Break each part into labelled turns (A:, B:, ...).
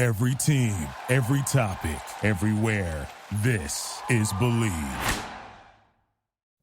A: Every team, every topic, everywhere. This is Believe.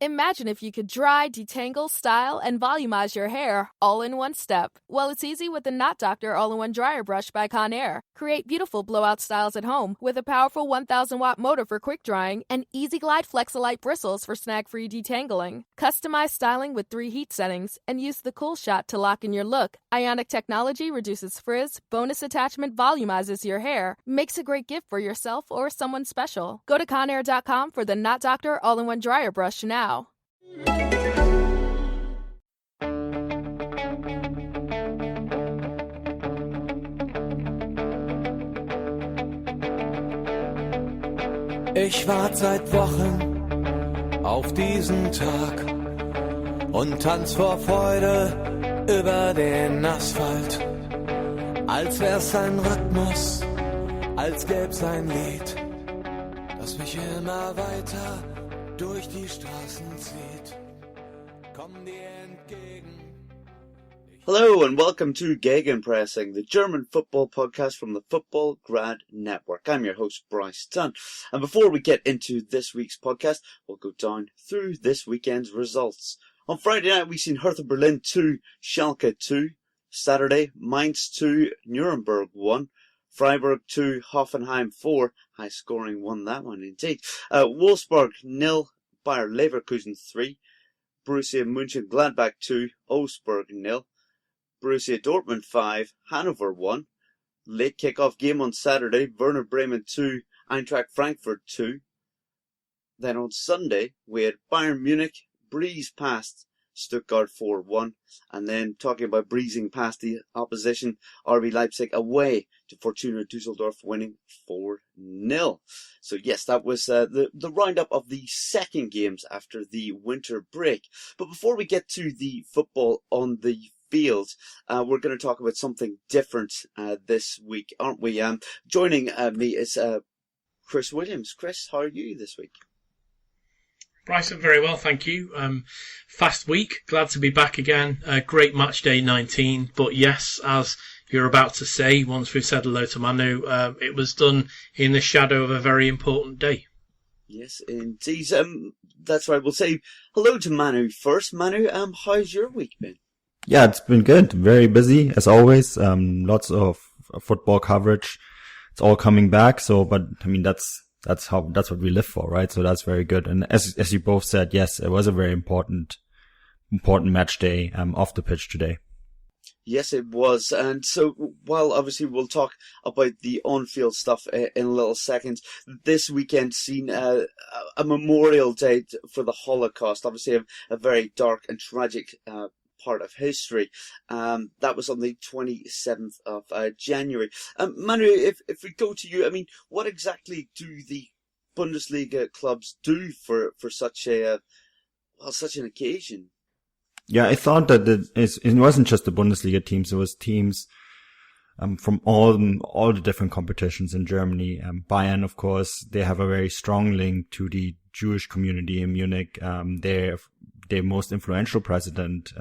B: Imagine if you could dry, detangle, style, and volumize your hair all in one step. Well, it's easy with the Knot Doctor All-in-One Dryer Brush by Conair. Create beautiful blowout styles at home with a powerful 1,000-watt motor for quick drying and Easy Glide Flexolite bristles for snag-free detangling. Customize styling with 3 heat settings and use the Cool Shot to lock in your look. Ionic technology reduces frizz, bonus attachment volumizes your hair, makes a great gift for yourself or someone special. Go to Conair.com for the Knot Doctor All-in-One Dryer Brush now.
C: Ich warte seit Wochen auf diesen Tag und tanz vor Freude über den Asphalt. Als wär's ein Rhythmus, als gäb's ein Lied, das mich immer weiter durch die Straßen zieht. Komm dir entgegen.
D: Hello and welcome to Gegenpressing, the German football podcast from the Football Grad Network. I'm your host, Bryce Dunn. And before we get into this week's podcast, we'll go down through this weekend's results. On Friday night, we've seen Hertha Berlin 2, Schalke 2. Saturday, Mainz 2, Nuremberg 1. Freiburg 2, Hoffenheim 4. High scoring one, that one indeed. Wolfsburg 0, Bayer Leverkusen 3. Borussia Mönchengladbach 2, Augsburg 0. Borussia Dortmund 5, Hanover 1. Late kick-off game on Saturday, Werder Bremen 2, Eintracht Frankfurt 2. Then on Sunday, we had Bayern Munich breeze past Stuttgart 4-1. And then talking about breezing past the opposition, RB Leipzig away to Fortuna Dusseldorf winning 4-0. So yes, that was the roundup of the second games after the winter break. But before we get to the football on the field, we're going to talk about something different this week, aren't we? Joining me is Chris Williams. Chris, how are you this week?
E: Bryce, I'm very well, thank you. Fast week, glad to be back again. Great match day 19, but yes, as you're about to say, once we've said hello to Manu, it was done in the shadow of a very important day.
D: Yes, indeed. That's right. We'll say hello to Manu first. Manu, how's your week been?
F: Yeah, it's been good. Very busy as always. Lots of football coverage. It's all coming back. So, but I mean, that's what we live for, right? So that's very good. And as you both said, yes, it was a very important match day, off the pitch today.
D: Yes, it was. And so, while obviously we'll talk about the on-field stuff in a little second, this weekend seen a memorial day for the Holocaust. Obviously a very dark and tragic part of history. That was on the 27th of January. Manu, if we go to you, I mean, what exactly do the Bundesliga clubs do for such an occasion?
F: Yeah, I thought that it wasn't just the Bundesliga teams. It was teams from all the different competitions in Germany. Bayern, of course, they have a very strong link to the Jewish community in Munich. Their most influential president,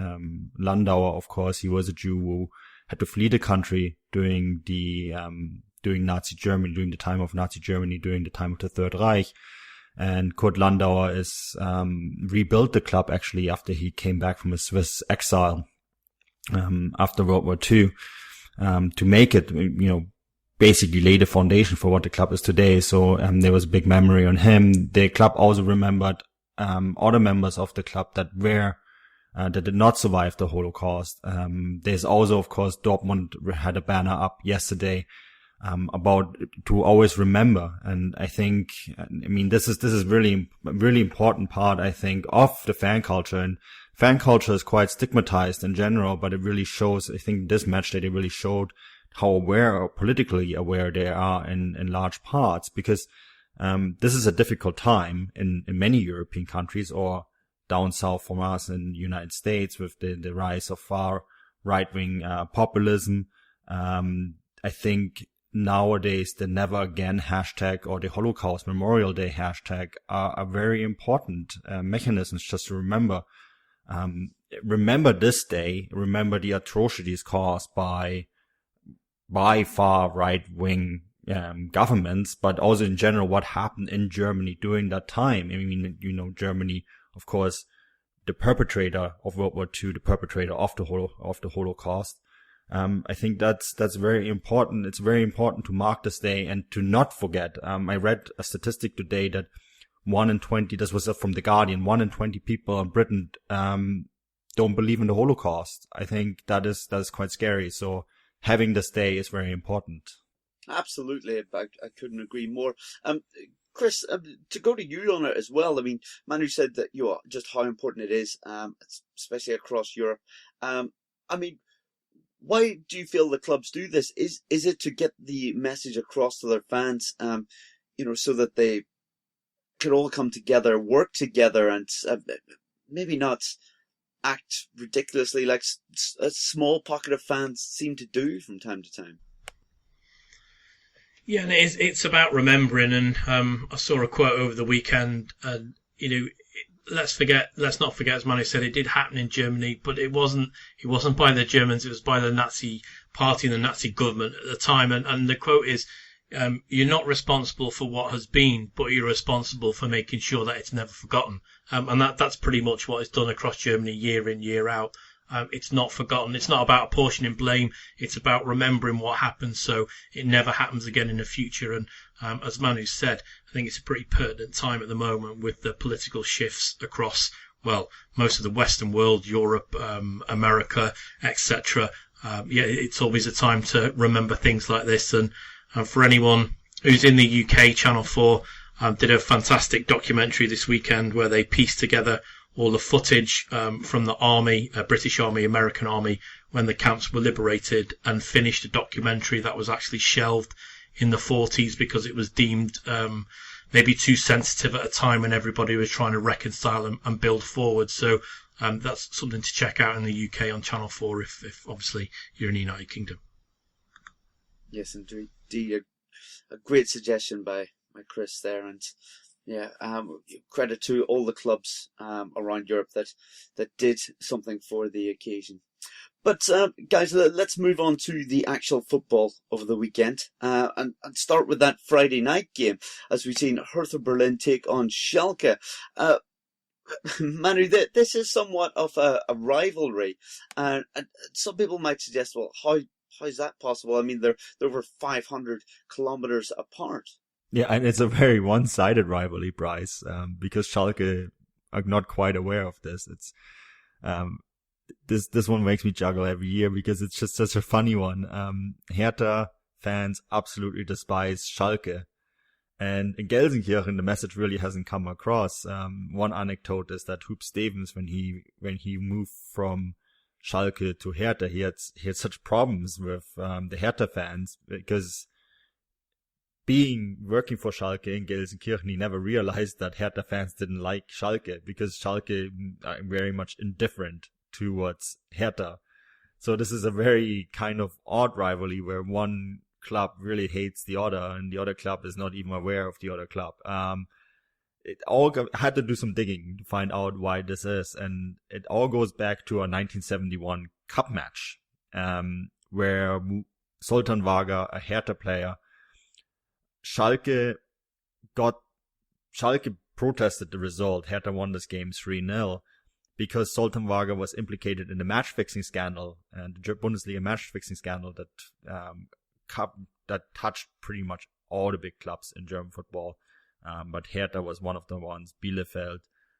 F: Landauer, of course, he was a Jew who had to flee the country during Nazi Germany, during the time of Nazi Germany, during the time of the Third Reich. And Kurt Landauer rebuilt the club actually after he came back from a Swiss exile, after World War II, to make it, basically lay the foundation for what the club is today. So, there was a big memory on him. The club also remembered other members of the club that did not survive the Holocaust. There's also, of course, Dortmund had a banner up yesterday, about to always remember. And I think, this is really, really important part, I think, of the fan culture. And fan culture is quite stigmatized in general, but it really shows, I think this match day, they really showed how aware or politically aware they are in large parts, because this is a difficult time in many European countries, or down south from us in the United States, with the rise of far right-wing populism. I think nowadays the Never Again hashtag or the Holocaust Memorial Day hashtag are very important mechanisms just to remember this day, remember the atrocities caused by by far right-wing governments, but also in general what happened in Germany during that time. I mean, Germany, of course, the perpetrator of World War II, the perpetrator of the Holocaust. I think that's very important. It's very important to mark this day and to not forget. I read a statistic today that 1 in 20, this was from The Guardian, 1 in 20 people in Britain don't believe in the Holocaust. I think that is quite scary. So having this day is very important.
D: Absolutely. I couldn't agree more. Chris, to go to you on it as well, I mean, Manu said that just how important it is, especially across Europe. I mean, why do you feel the clubs do this? Is it to get the message across to their fans, so that they could all come together, work together, and maybe not act ridiculously like a small pocket of fans seem to do from time to time?
E: Yeah, and it's about remembering. And I saw a quote over the weekend. Let's not forget, as Manu said, it did happen in Germany, but it wasn't by the Germans. It was by the Nazi party and the Nazi government at the time. And the quote is, "You're not responsible for what has been, but you're responsible for making sure that it's never forgotten." And that's pretty much what is done across Germany year in, year out. It's not forgotten. It's not about apportioning blame. It's about remembering what happened so it never happens again in the future. And as Manu said, I think it's a pretty pertinent time at the moment with the political shifts across, most of the Western world, Europe, America, etc. It's always a time to remember things like this. And for anyone who's in the UK, Channel 4 did a fantastic documentary this weekend where they pieced together all the footage from the army, British Army, American Army, when the camps were liberated, and finished a documentary that was actually shelved in the 40s because it was deemed maybe too sensitive at a time when everybody was trying to reconcile and build forward. So that's something to check out in the UK on Channel 4 if obviously you're in the United Kingdom.
D: Yes, indeed. A great suggestion by Chris there. And yeah, credit to all the clubs around Europe that did something for the occasion. But guys, let's move on to the actual football over the weekend and start with that Friday night game as we've seen Hertha Berlin take on Schalke. Manu, this is somewhat of a rivalry, and some people might suggest, well, how is that possible? I mean, they're over 500 kilometers apart.
F: Yeah, and it's a very one-sided rivalry, Bryce, because Schalke are not quite aware of this. It's this one makes me juggle every year because it's just such a funny one. Hertha fans absolutely despise Schalke, and in Gelsenkirchen the message really hasn't come across. One anecdote is that Huub Stevens, when he moved from Schalke to Hertha, he had such problems with the Hertha fans because working for Schalke in Gelsenkirchen, he never realized that Hertha fans didn't like Schalke because Schalke are very much indifferent towards Hertha. So this is a very kind of odd rivalry where one club really hates the other and the other club is not even aware of the other club. It all had to do some digging to find out why this is, and it all goes back to a 1971 cup match, where Sultan Varga, a Hertha player, Schalke protested the result. Hertha won this game 3-0 because Sultan Varga was implicated in the match-fixing scandal, and the Bundesliga match-fixing scandal that touched pretty much all the big clubs in German football. But Hertha was one of the ones, Bielefeld,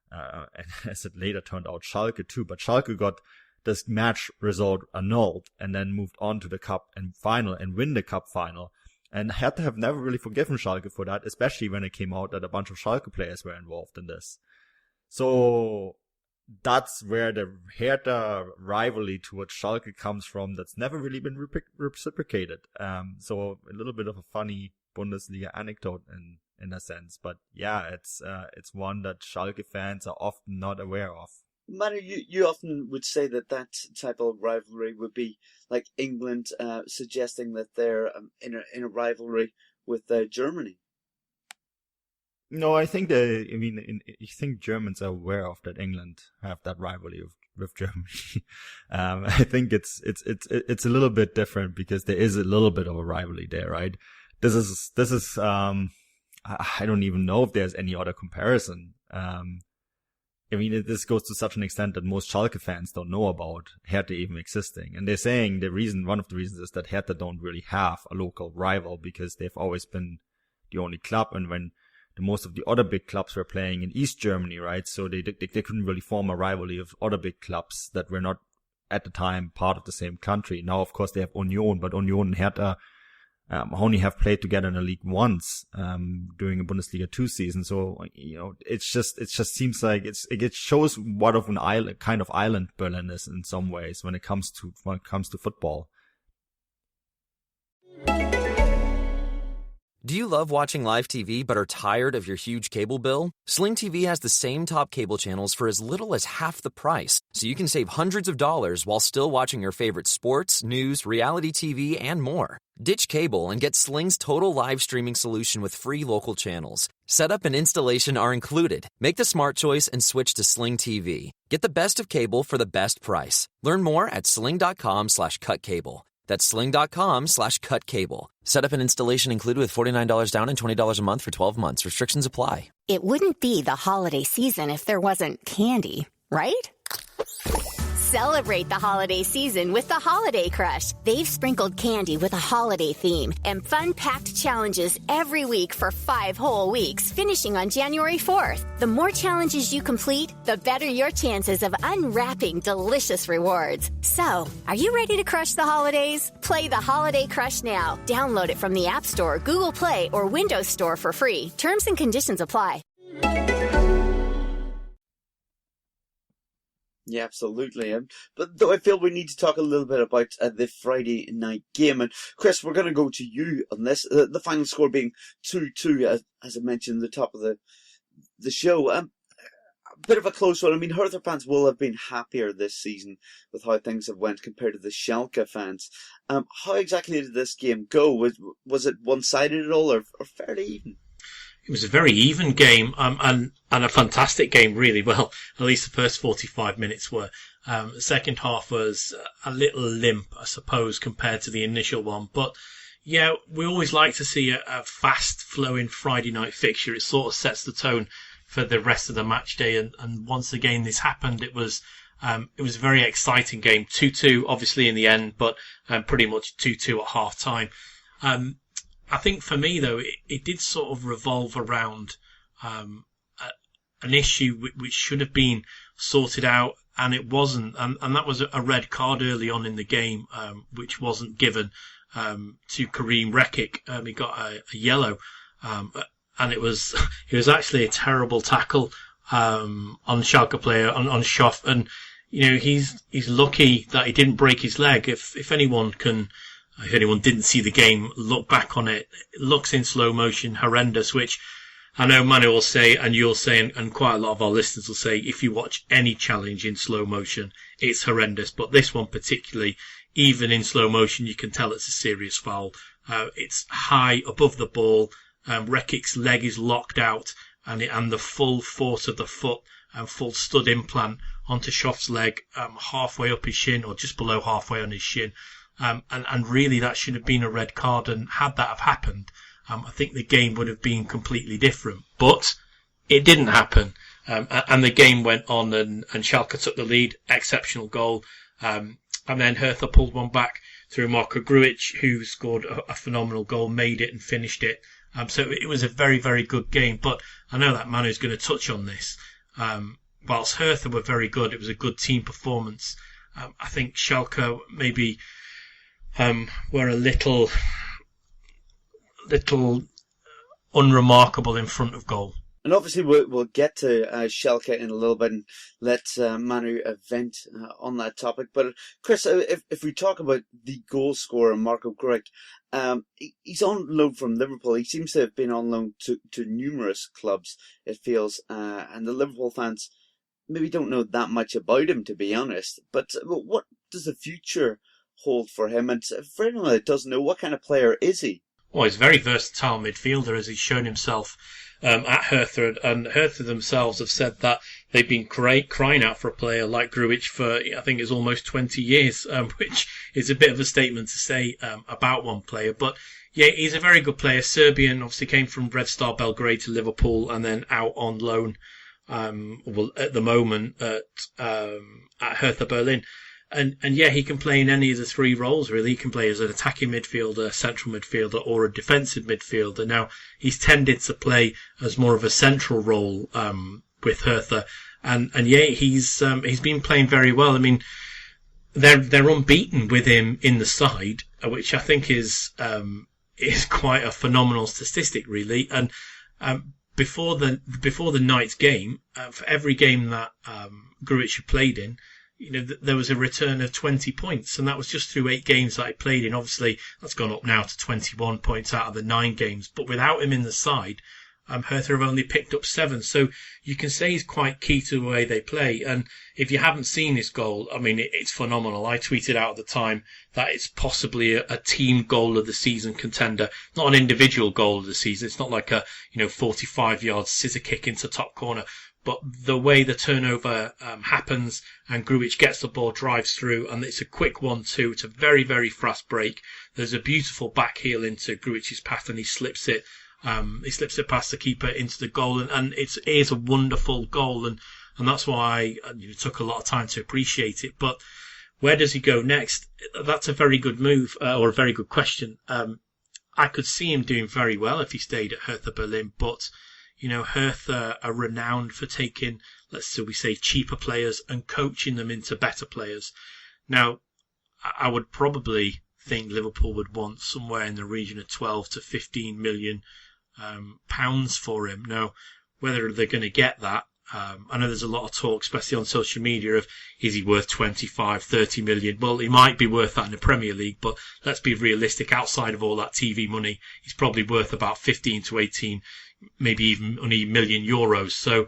F: and as it later turned out, Schalke too. But Schalke got this match result annulled and then moved on to the cup and final and win the cup final. And Hertha have never really forgiven Schalke for that, especially when it came out that a bunch of Schalke players were involved in this. So that's where the Hertha rivalry towards Schalke comes from. That's never really been reciprocated. So a little bit of a funny Bundesliga anecdote in a sense, but yeah, it's one that Schalke fans are often not aware of.
D: Manu, you often would say that type of rivalry would be like England suggesting that they're in a rivalry with Germany.
F: No, I think I think Germans are aware of that England have that rivalry with Germany. I think it's a little bit different because there is a little bit of a rivalry there, right? This is I don't even know if there's any other comparison. I mean, this goes to such an extent that most Schalke fans don't know about Hertha even existing. And they're saying one of the reasons is that Hertha don't really have a local rival because they've always been the only club. And when most of the other big clubs were playing in East Germany, right? So they couldn't really form a rivalry of other big clubs that were not at the time part of the same country. Now, of course, they have Union, but Union and Hertha only have played together in the league once, during a Bundesliga 2 season. So, it just seems like it shows what of an island, kind of island Berlin is in some ways when it comes to football.
G: Do you love watching live TV but are tired of your huge cable bill? Sling TV has the same top cable channels for as little as half the price, so you can save hundreds of dollars while still watching your favorite sports, news, reality TV, and more. Ditch cable and get Sling's total live streaming solution with free local channels. Setup and installation are included. Make the smart choice and switch to Sling TV. Get the best of cable for the best price. Learn more at sling.com/cutcable. That's sling.com/cutcable. Setup and installation included with $49 down and $20 a month for 12 months. Restrictions apply.
H: It wouldn't be the holiday season if there wasn't candy, right? Celebrate the holiday season with the Holiday Crush. They've sprinkled candy with a holiday theme and fun-packed challenges every week for 5 whole weeks, finishing on January 4th. The more challenges you complete, the better your chances of unwrapping delicious rewards. So, are you ready to crush the holidays? Play the Holiday Crush now. Download it from the App Store, Google Play, or Windows Store for free. Terms and conditions apply.
D: Yeah, absolutely. But though I feel we need to talk a little bit about the Friday night game. And Chris, we're going to go to you on this. The final score being 2-2, as I mentioned at the top of the show. A bit of a close one. I mean, Hertha fans will have been happier this season with how things have went compared to the Schalke fans. How exactly did this game go? Was it one-sided at all or fairly even?
E: It was a very even game, and a fantastic game, really. Well, at least the first 45 minutes were. The second half was a little limp, I suppose, compared to the initial one. But, yeah, we always like to see a fast-flowing Friday night fixture. It sort of sets the tone for the rest of the match day. And once again, this happened. It was a very exciting game. 2-2, obviously, in the end, but pretty much 2-2 at half-time. I think for me, though, it did sort of revolve around an issue which should have been sorted out, and it wasn't. And that was a red card early on in the game, which wasn't given to Karim Rekic. He got a yellow, and it was actually a terrible tackle on Schalke player on Schoff, and he's lucky that he didn't break his leg. If anyone didn't see the game, look back on it. It looks in slow motion horrendous, which I know Manuel will say, and you'll say, and quite a lot of our listeners will say, if you watch any challenge in slow motion, it's horrendous. But this one particularly, even in slow motion, you can tell it's a serious foul. It's high above the ball. Rekic's leg is locked out, and the full force of the foot and full stud implant onto Schoff's leg, halfway up his shin, or just below halfway on his shin. And really that should have been a red card, and had that have happened, I think the game would have been completely different. But it didn't happen, and the game went on, and Schalke took the lead. Exceptional goal, and then Hertha pulled one back through Marko Grujic, who scored a phenomenal goal, made it and finished it. So it was a very, very good game. But I know that Manu's going to touch on this. Whilst Hertha were very good, it was a good team performance. I think Schalke maybe were a little unremarkable in front of goal.
D: And obviously we'll get to Schalke in a little bit and let Manu vent on that topic. But Chris, if we talk about the goal scorer, Marko Grujic, he's on loan from Liverpool. He seems to have been on loan to numerous clubs, it feels. And the Liverpool fans maybe don't know that much about him, to be honest. But what does the future hold for him? And for anyone that doesn't know, what kind of player is he?
E: Well, he's a very versatile midfielder, as he's shown himself at Hertha, and Hertha themselves have said that they've been crying out for a player like Grujic for, I think it's almost 20 years, which is a bit of a statement to say about one player. But yeah, he's a very good player. Serbian, obviously came from Red Star Belgrade to Liverpool and then out on loan, at the moment at Hertha Berlin. And yeah, he can play in any of the three roles, really. He can play as an attacking midfielder, central midfielder, or a defensive midfielder. Now, he's tended to play as more of a central role, with Hertha. And yeah, he's been playing very well. I mean, they're unbeaten with him in the side, which I think is quite a phenomenal statistic, really. And, before the night's game, for every game that, Grujic had played in, there was a return of 20 points, and that was just through 8 games that he played in. Obviously, that's gone up now to 21 points out of the 9 games. But without him in the side, Hertha have only picked up 7. So you can say he's quite key to the way they play. And if you haven't seen his goal, I mean, it's phenomenal. I tweeted out at the time that it's possibly a team goal of the season contender, not an individual goal of the season. It's not like a 45-yard scissor kick into top corner. But the way the turnover happens and Grujic gets the ball, drives through, and it's a quick 1-2. It's a very, very fast break. There's a beautiful back heel into Grujic's path, and he slips it past the keeper into the goal, and it is a wonderful goal, and that's why it took a lot of time to appreciate it. But where does he go next? That's a very good move, or a very good question. I could see him doing very well if he stayed at Hertha Berlin, but Hertha are renowned for taking, let's say, cheaper players and coaching them into better players. Now, I would probably think Liverpool would want somewhere in the region of 12 to 15 million pounds for him. Now, whether they're going to get that, I know there's a lot of talk, especially on social media, of is he worth 25, 30 million? Well, he might be worth that in the Premier League, but let's be realistic. Outside of all that TV money, he's probably worth about 15 to 18, maybe even only million euros. So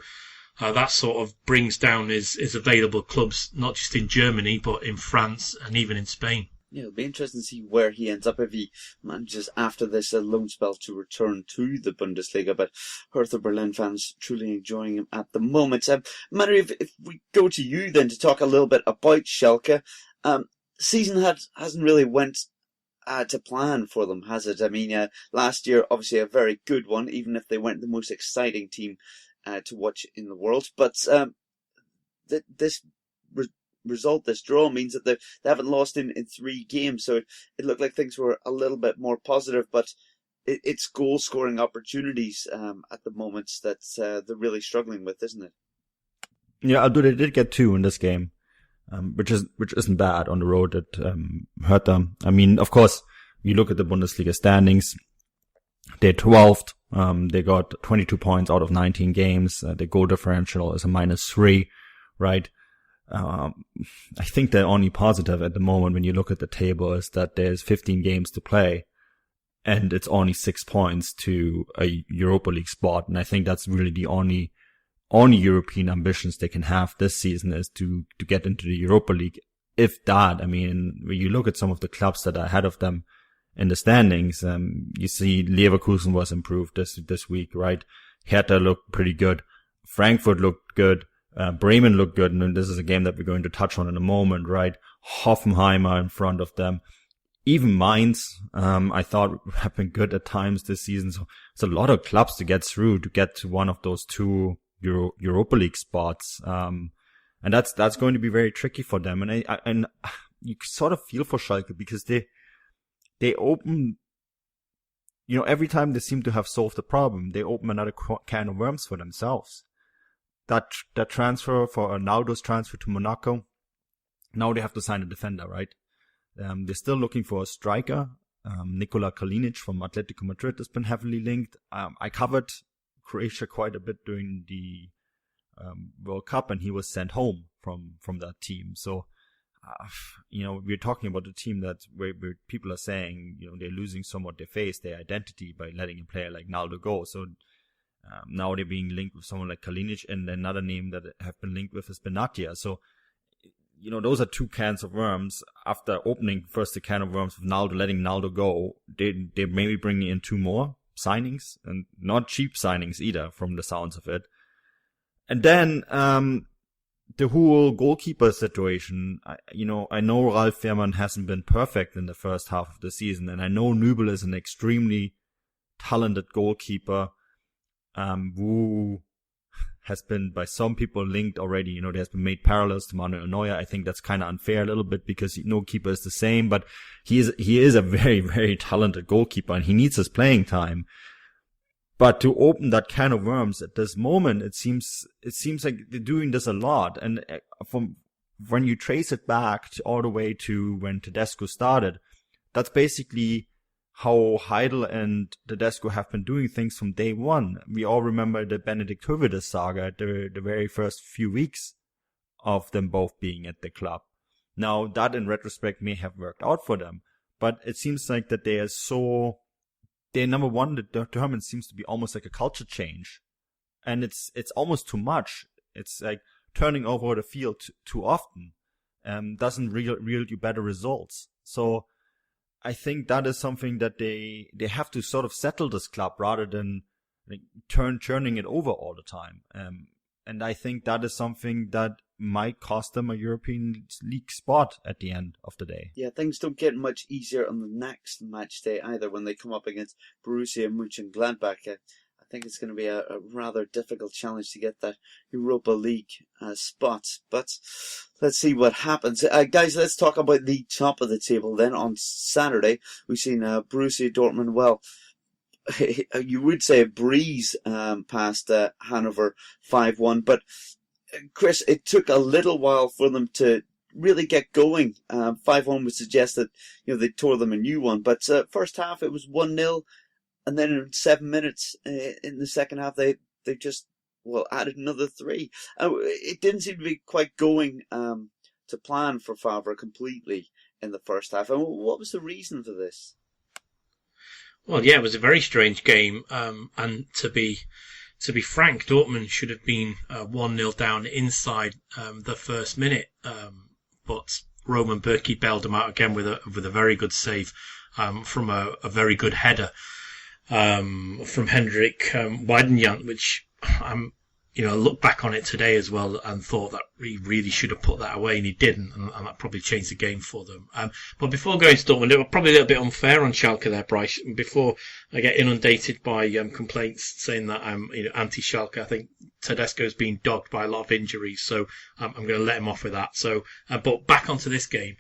E: that sort of brings down his available clubs, not just in Germany, but in France and even in Spain.
D: Yeah, it'll be interesting to see where he ends up if he manages after this loan spell to return to the Bundesliga. But Hertha Berlin fans truly enjoying him at the moment. Manuel, if we go to you then to talk a little bit about Schalke, season hasn't really went to plan for them, has it? I mean, last year obviously a very good one, even if they weren't the most exciting team to watch in the world. But this draw means that they haven't lost in 3 games, so it looked like things were a little bit more positive, but it's goal scoring opportunities at the moment that they're really struggling with, isn't it?
F: Yeah, although they did get 2 in this game, which isn't bad on the road at Hertha. I mean, of course, you look at the Bundesliga standings, they're 12th, they got 22 points out of 19 games, the goal differential is a -3, right? I think the only positive at the moment when you look at the table is that there's 15 games to play and it's only 6 points to a Europa League spot. And I think that's really the only European ambitions they can have this season is to get into the Europa League. If that, I mean, when you look at some of the clubs that are ahead of them in the standings, you see Leverkusen was improved this week, right? Hertha looked pretty good. Frankfurt looked good. Bremen looked good, and this is a game that we're going to touch on in a moment, right? Hoffenheim are in front of them. Even Mainz, I thought have been good at times this season. So it's a lot of clubs to get through to get to one of those 2 Europa League spots. And that's going to be very tricky for them. And you sort of feel for Schalke because they open, every time they seem to have solved the problem, they open another can of worms for themselves. That transfer for Ronaldo's transfer to Monaco, now they have to sign a defender, right? They're still looking for a striker. Nikola Kalinic from Atletico Madrid has been heavily linked. I covered Croatia quite a bit during the World Cup, and he was sent home from that team. So, we're talking about a team that where people are saying, they're losing somewhat their face, their identity by letting a player like Ronaldo go. So now they're being linked with someone like Kalinic, and another name that have been linked with is Benatia. So, those are 2 cans of worms. After opening first the can of worms with Ronaldo, letting Ronaldo go, they maybe bringing in 2 more. signings, and not cheap signings either from the sounds of it. And then, the whole goalkeeper situation, I know Ralf Wehrmann hasn't been perfect in the first half of the season, and I know Nübel is an extremely talented goalkeeper, who has been by some people linked already. There has been made parallels to Manuel Neuer. I think that's kind of unfair a little bit because no keeper is the same, but he is a very, very talented goalkeeper and he needs his playing time. But to open that can of worms at this moment, it seems like they're doing this a lot. And from when you trace it back all the way to when Tedesco started, that's basically how Heidel and Tedesco have been doing things from day one. We all remember the Benedikt Höwedes saga, the very first few weeks of them both being at the club. Now, that in retrospect may have worked out for them, but it seems like that they're number one, the determined seems to be almost like a culture change. And it's almost too much. It's like turning over the field too often, doesn't yield you better results. So I think that is something that they have to sort of settle this club rather than like, churning it over all the time. And I think that is something that might cost them a European League spot at the end of the day.
D: Yeah, things don't get much easier on the next match day either when they come up against Borussia Mönchengladbach. I think it's going to be a rather difficult challenge to get that Europa League spot. But let's see what happens. Guys, let's talk about the top of the table then. On Saturday, we've seen Borussia Dortmund, well, you would say a breeze past Hanover 5-1. But, Chris, it took a little while for them to really get going. 5-1 would suggest that they tore them a new one. But first half, it was 1-0. And then in 7 minutes in the second half, they just, added another 3. It didn't seem to be quite going to plan for Favre completely in the first half. And what was the reason for this?
E: Well, yeah, it was a very strange game. And to be frank, Dortmund should have been 1-0 down inside the first minute. But Roman Bürki bailed them out again with a very good save from a very good header. From Hendrik Weidenjant, which I look back on it today as well and thought that he really should have put that away, and he didn't, and that probably changed the game for them. But before going to Dortmund, it was probably a little bit unfair on Schalke there, Bryce. Before I get inundated by complaints saying that I'm anti-Schalke, I think Tedesco's been dogged by a lot of injuries, so I'm going to let him off with that. So, but back onto this game,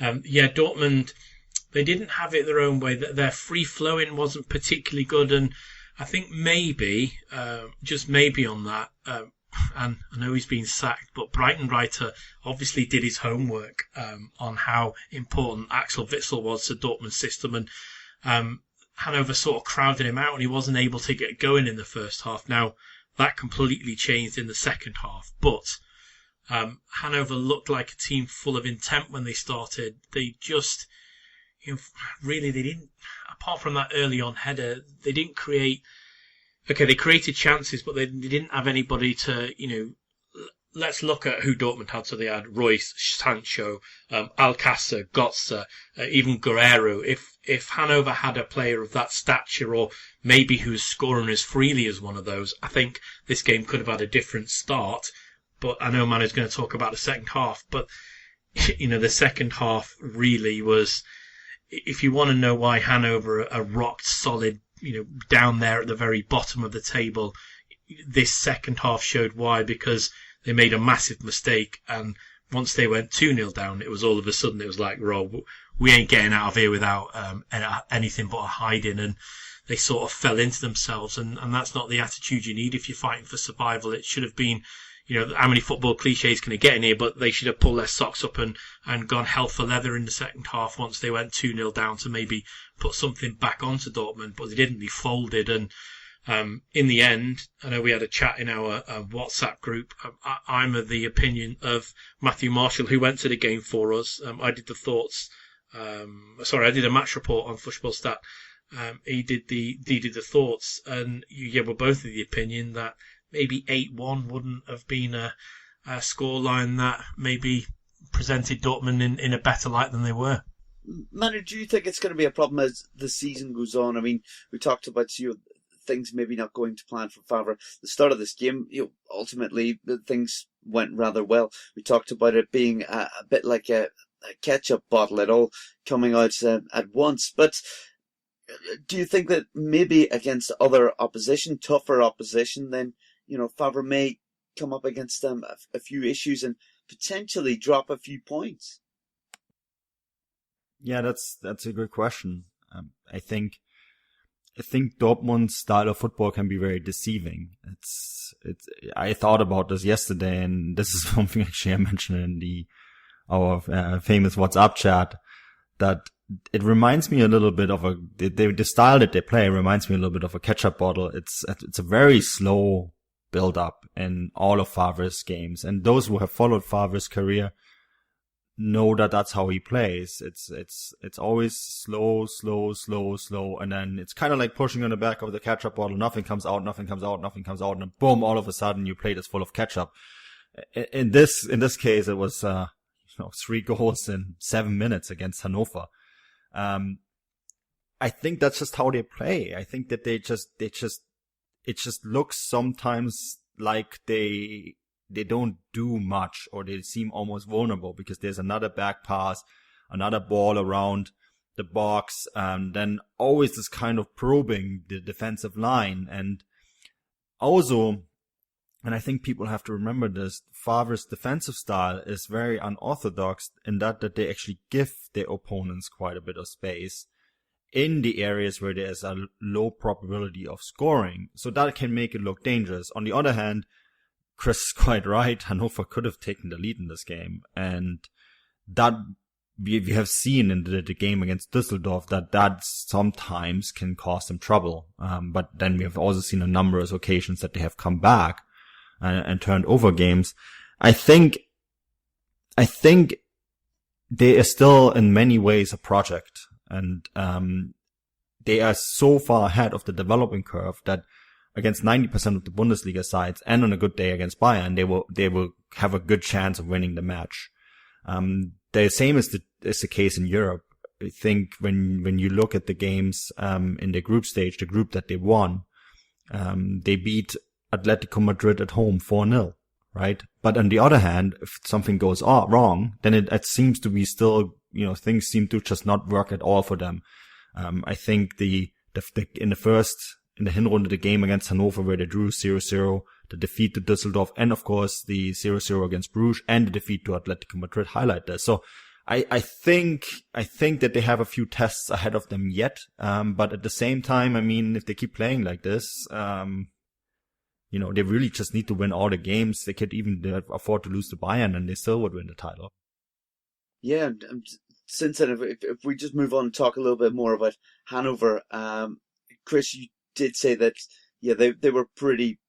E: Dortmund. They didn't have it their own way. Their free-flowing wasn't particularly good, and I think maybe, just maybe on that, and I know he's been sacked, but Breitenreiter obviously did his homework on how important Axel Witsel was to Dortmund's system, and Hanover sort of crowded him out, and he wasn't able to get going in the first half. Now, that completely changed in the second half, but Hanover looked like a team full of intent when they started. They just... really, they didn't, apart from that early on header, they didn't create, they created chances, but they didn't have anybody to, let's look at who Dortmund had. So they had Royce, Sancho, Alcácer, Götze, even Guerrero. If Hanover had a player of that stature, or maybe who's scoring as freely as one of those, I think this game could have had a different start. But I know Manu's going to talk about the second half, but, the second half really was... If you want to know why Hanover are rocked solid, down there at the very bottom of the table, this second half showed why, because they made a massive mistake, and once they went 2-0 down, it was all of a sudden, it was like, we ain't getting out of here without anything but a hiding, and they sort of fell into themselves, and that's not the attitude you need if you're fighting for survival. It should have been, how many football cliches can they get in here, but they should have pulled their socks up and gone hell for leather in the second half once they went 2-0 down to maybe put something back onto Dortmund, but they didn't. They folded, and in the end, I know we had a chat in our WhatsApp group. I'm of the opinion of Matthew Marshall, who went to the game for us. I did the thoughts. I did a match report on Fußballstat. He did the thoughts, and we're both of the opinion that maybe 8-1 wouldn't have been a scoreline that maybe presented Dortmund in a better light than they were.
D: Manu, do you think it's going to be a problem as the season goes on? I mean, we talked about things maybe not going to plan for Favre. The start of this game, ultimately things went rather well. We talked about it being a bit like a ketchup bottle, it all coming out at once. But do you think that maybe against other opposition, tougher opposition, then Favre may come up against a few issues and potentially drop a few points?
F: Yeah, that's a good question. I think Dortmund's style of football can be very deceiving. I thought about this yesterday, and this is something actually I mentioned in our famous WhatsApp chat, that it reminds me a little bit of the style that they play reminds me a little bit of a ketchup bottle. It's a very slow build up in all of Favre's games, and those who have followed Favre's career know that that's how he plays. It's always slow, and then it's kind of like pushing on the back of the ketchup bottle. Nothing comes out, and then boom, all of a sudden your plate is full of ketchup. In this case, it was 3 goals in 7 minutes against Hannover. I think that's just how they play. I think that it just looks sometimes like they don't do much, or they seem almost vulnerable because there's another back pass, another ball around the box, then always this kind of probing the defensive line. And also, and I think people have to remember this, Favre's defensive style is very unorthodox in that they actually give their opponents quite a bit of space in the areas where there's a low probability of scoring. So that can make it look dangerous. On the other hand, Chris is quite right. Hannover could have taken the lead in this game. And that we have seen in the game against Düsseldorf that sometimes can cause them trouble. But then we have also seen a number of occasions that they have come back and turned over games. I think they are still in many ways a project, and they are so far ahead of the development curve that against 90% of the Bundesliga sides, and on a good day against Bayern, they will have a good chance of winning the match. The same is the case in Europe. I think when you look at the games in the group stage, the group that they won, they beat Atletico Madrid at home 4-0, right? But on the other hand, if something goes wrong, then it seems to be still, things seem to just not work at all for them. I think in the Hinrunde, the game against Hannover where they drew 0-0, the defeat to Düsseldorf, and of course the 0-0 against Bruges and the defeat to Atletico Madrid highlight this. So I think that they have a few tests ahead of them yet. But at the same time, I mean, if they keep playing like this, they really just need to win all the games. They could even afford to lose to Bayern and they still would win the title.
D: Yeah, since then, if we just move on and talk a little bit more about Hanover, Chris, you did say that, they were pretty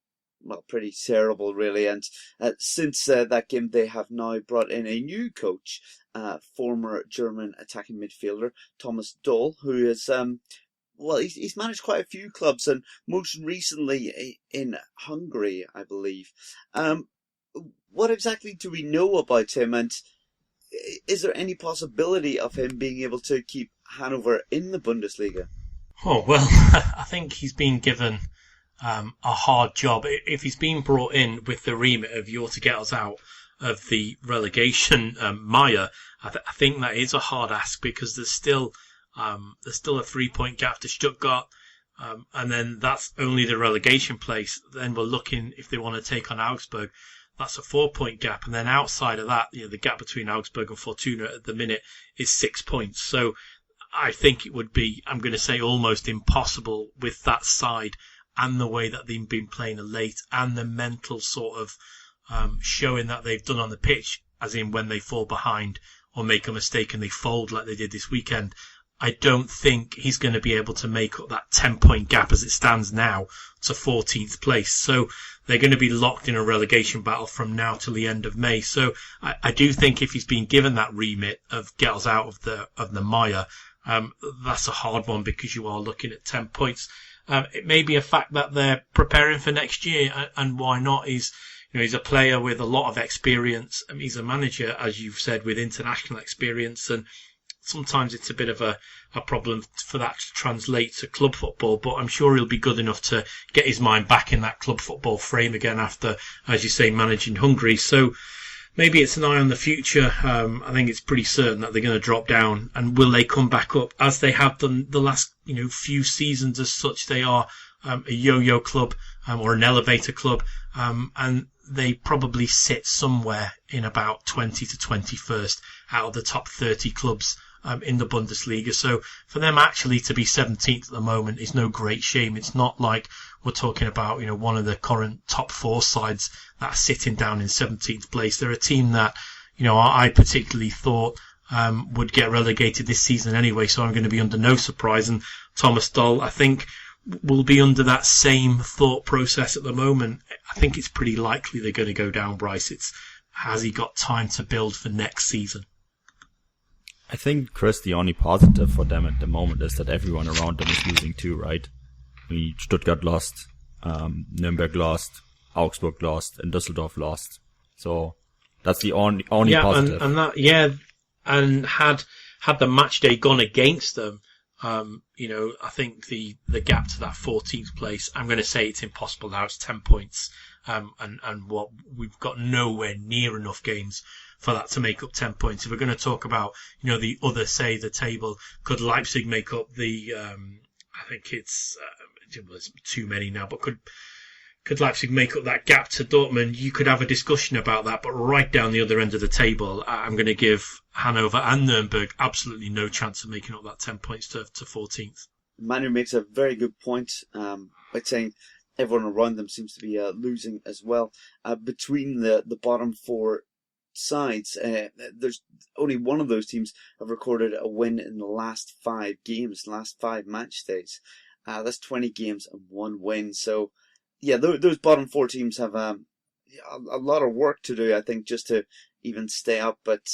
D: terrible, really. And since that game, they have now brought in a new coach, former German attacking midfielder Thomas Doll, who is, he's managed quite a few clubs, and most recently in Hungary, I believe. What exactly do we know about him, and is there any possibility of him being able to keep Hanover in the Bundesliga?
E: Oh, well, I think he's been given a hard job. If he's been brought in with the remit of you're to get us out of the relegation mire, I think that is a hard ask, because there's still a 3-point gap to Stuttgart, and then that's only the relegation place. Then we're looking, if they want to take on Augsburg, that's a 4-point gap, and then outside of that, the gap between Augsburg and Fortuna at the minute is 6 points. So I think it would be, I'm going to say, almost impossible with that side and the way that they've been playing late and the mental sort of showing that they've done on the pitch, as in when they fall behind or make a mistake and they fold like they did this weekend. I don't think he's going to be able to make up that 10-point gap as it stands now to 14th place. So they're going to be locked in a relegation battle from now till the end of May. So I do think if he's been given that remit of get us out of the mire, that's a hard one, because you are looking at 10 points. It may be a fact that they're preparing for next year, and why not? He's a player with a lot of experience. He's a manager, as you've said, with international experience, and sometimes it's a bit of a problem for that to translate to club football, but I'm sure he'll be good enough to get his mind back in that club football frame again after, as you say, managing Hungary. So maybe it's an eye on the future. I think it's pretty certain that they're going to drop down, and will they come back up as they have done the last few seasons? As such, they are a yo-yo club or an elevator club, and they probably sit somewhere in about 20 to 21st out of the top 30 clubs in the Bundesliga. So for them actually to be 17th at the moment is no great shame. It's not like we're talking about, one of the current top 4 sides that are sitting down in 17th place. They're a team that, I particularly thought would get relegated this season anyway, so I'm going to be under no surprise. And Thomas Doll, I think, will be under that same thought process at the moment. I think it's pretty likely they're going to go down, Bryce. Has he got time to build for next season?
F: I think, Chris, the only positive for them at the moment is that everyone around them is losing too, right? Stuttgart lost, Nuremberg lost, Augsburg lost, and Düsseldorf lost. So that's the only positive.
E: And had the match day gone against them, I think the gap to that 14th place, I'm going to say it's impossible now. It's 10 points. And what we've got nowhere near enough games for that to make up 10 points. If we're going to talk about, the other say the table, could Leipzig make up the, I think it's too many now, but could Leipzig make up that gap to Dortmund? You could have a discussion about that, but right down the other end of the table, I'm going to give Hanover and Nuremberg absolutely no chance of making up that 10 points to 14th.
D: Manuel makes a very good point by saying everyone around them seems to be losing as well. Between the bottom 4 sides, there's only one of those teams have recorded a win in the last 5 games, last 5 match days. That's 20 games and 1 win. So, yeah, those bottom 4 teams have a lot of work to do, I think, just to even stay up. But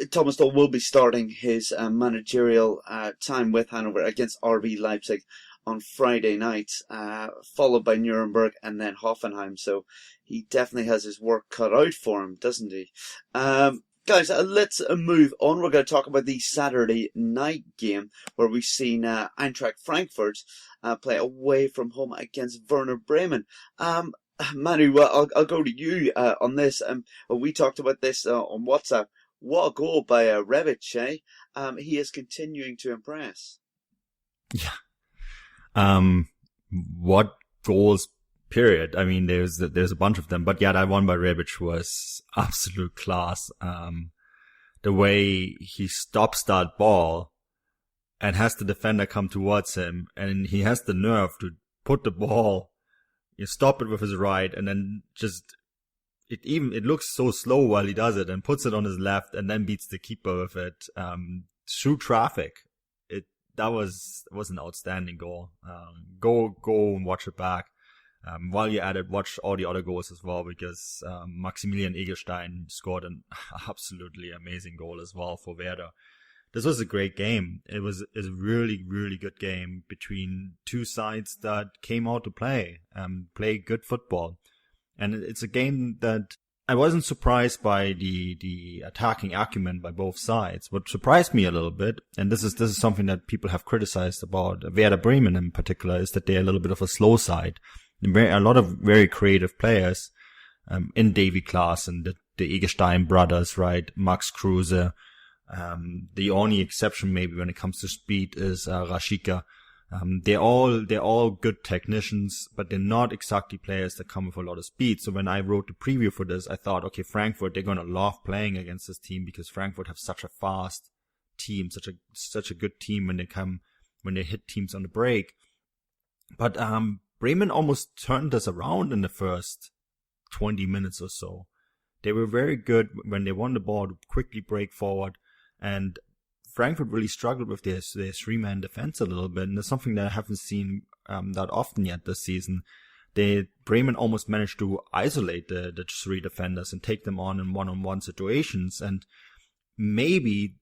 D: Thomas Doll will be starting his managerial time with Hanover against RB Leipzig on Friday night, followed by Nuremberg and then Hoffenheim. So he definitely has his work cut out for him, doesn't he? Guys, let's move on. We're going to talk about the Saturday night game where we've seen Eintracht Frankfurt play away from home against Werder Bremen. Manu, I'll go to you on this. We talked about this on WhatsApp. What a goal by Rebic, eh? He is continuing to impress.
F: Yeah. What goals, period. I mean, there's a bunch of them, but yeah, that one by Rebic was absolute class. The way he stops that ball and has the defender come towards him, and he has the nerve to put the ball, stop it with his right, and then it looks so slow while he does it, and puts it on his left, and then beats the keeper with it, through traffic. That was an outstanding goal. Go and watch it back. While you're at it, watch all the other goals as well, because Maximilian Egelstein scored an absolutely amazing goal as well for Werder. This was a great game. It was a really, really good game between 2 sides that came out to play good football. And it's a game that I wasn't surprised by the attacking acumen by both sides. What surprised me a little bit, and this is something that people have criticized about Werder Bremen in particular, is that they're a little bit of a slow side. A lot of very creative players in Davy Klaas and the Egelstein brothers, right? Max Kruse. The only exception maybe when it comes to speed is Rashica. They're all good technicians, but they're not exactly players that come with a lot of speed. So when I wrote the preview for this, I thought, okay, Frankfurt, they're going to love playing against this team because Frankfurt have such a fast team, such a good team when they hit teams on the break. But Bremen almost turned this around in the first 20 minutes or so. They were very good when they won the ball to quickly break forward, and Frankfurt really struggled with their 3-man defense a little bit, and it's something that I haven't seen that often yet this season. Bremen almost managed to isolate the 3 defenders and take them on in one-on-one situations, and maybe,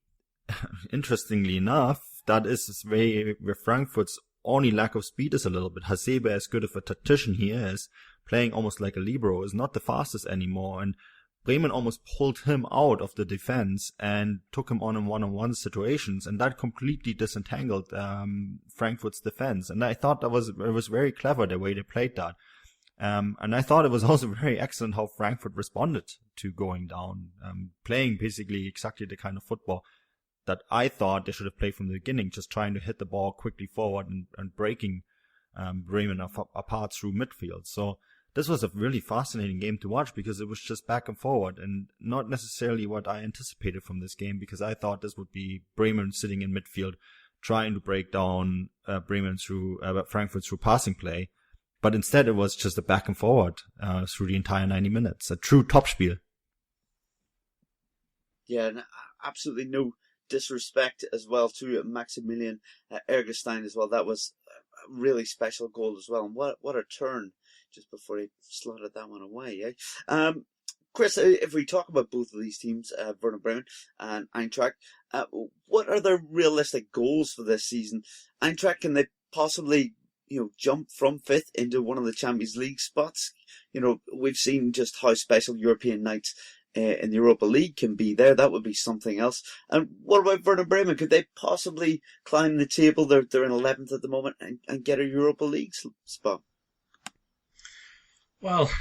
F: interestingly enough, that is where Frankfurt's only lack of speed is a little bit. Hasebe, as good of a tactician he is, playing almost like a libero, is not the fastest anymore, and Bremen almost pulled him out of the defense and took him on in one-on-one situations, and that completely disentangled Frankfurt's defense. And I thought it was very clever the way they played that. And I thought it was also very excellent how Frankfurt responded to going down, playing basically exactly the kind of football that I thought they should have played from the beginning, just trying to hit the ball quickly forward and breaking Bremen apart through midfield. So this was a really fascinating game to watch because it was just back and forward and not necessarily what I anticipated from this game, because I thought this would be Bremen sitting in midfield trying to break down Frankfurt through passing play. But instead it was just a back and forward through the entire 90 minutes. A true Topspiel.
D: Yeah, and absolutely no disrespect as well to Maximilian Eggestein as well. That was a really special goal as well. And what a turn just before he slotted that one away. Chris, if we talk about both of these teams, Werder Bremen and Eintracht, what are their realistic goals for this season? Eintracht, can they possibly jump from fifth into one of the Champions League spots? We've seen just how special European nights in the Europa League can be there. That would be something else. And what about Werder Bremen? Could they possibly climb the table? They're in 11th at the moment and get a Europa League spot.
E: Well,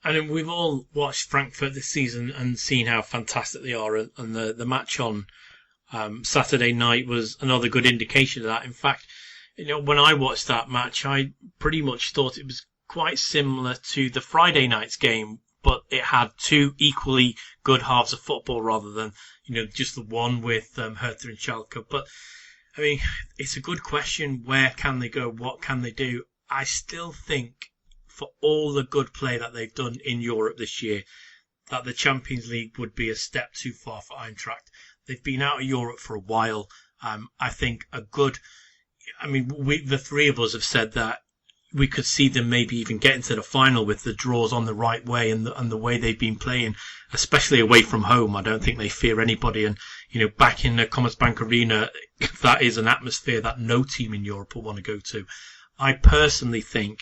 E: I mean, we've all watched Frankfurt this season and seen how fantastic they are, and the match on Saturday night was another good indication of that. In fact, when I watched that match, I pretty much thought it was quite similar to the Friday night's game, but it had two equally good halves of football rather than, just the one with Hertha and Schalke. But, I mean, it's a good question. Where can they go? What can they do? I still think, for all the good play that they've done in Europe this year, that the Champions League would be a step too far for Eintracht. They've been out of Europe for a while. I think the three of us have said that we could see them maybe even getting to the final with the draws on the right way and the way they've been playing, especially away from home. I don't think they fear anybody. And, back in the Commerzbank Arena, that is an atmosphere that no team in Europe will want to go to. I personally think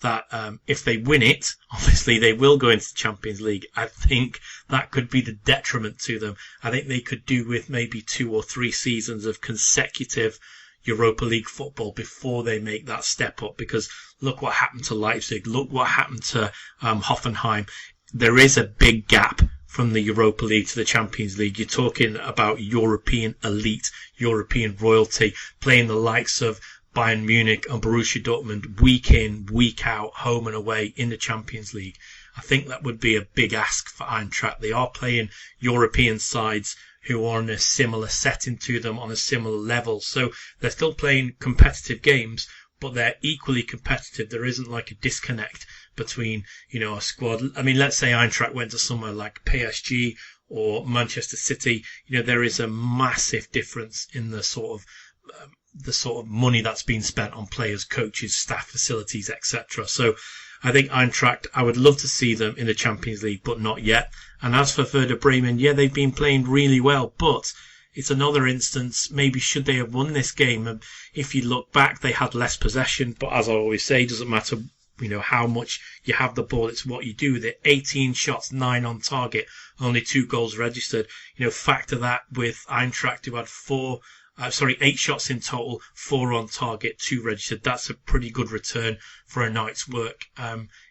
E: that if they win it, obviously they will go into the Champions League. I think that could be the detriment to them. I think they could do with maybe 2 or 3 seasons of consecutive Europa League football before they make that step up, because look what happened to Leipzig, look what happened to Hoffenheim. There is a big gap from the Europa League to the Champions League. You're talking about European elite, European royalty, playing the likes of Bayern Munich and Borussia Dortmund week in, week out, home and away in the Champions League. I think that would be a big ask for Eintracht. They are playing European sides who are in a similar setting to them, on a similar level. So they're still playing competitive games, but they're equally competitive. There isn't like a disconnect between, a squad. I mean, let's say Eintracht went to somewhere like PSG or Manchester City. There is a massive difference in the sort of money that's been spent on players, coaches, staff, facilities, etc. So I think Eintracht, I would love to see them in the Champions League, but not yet. And as for Werder Bremen, yeah, they've been playing really well, but it's another instance, maybe should they have won this game? And if you look back, they had less possession, but as I always say, it doesn't matter, how much you have the ball, it's what you do with it. 18 shots, 9 on target, only 2 goals registered. Factor that with Eintracht, who had 8 shots in total, 4 on target, 2 registered. That's a pretty good return for a night's work.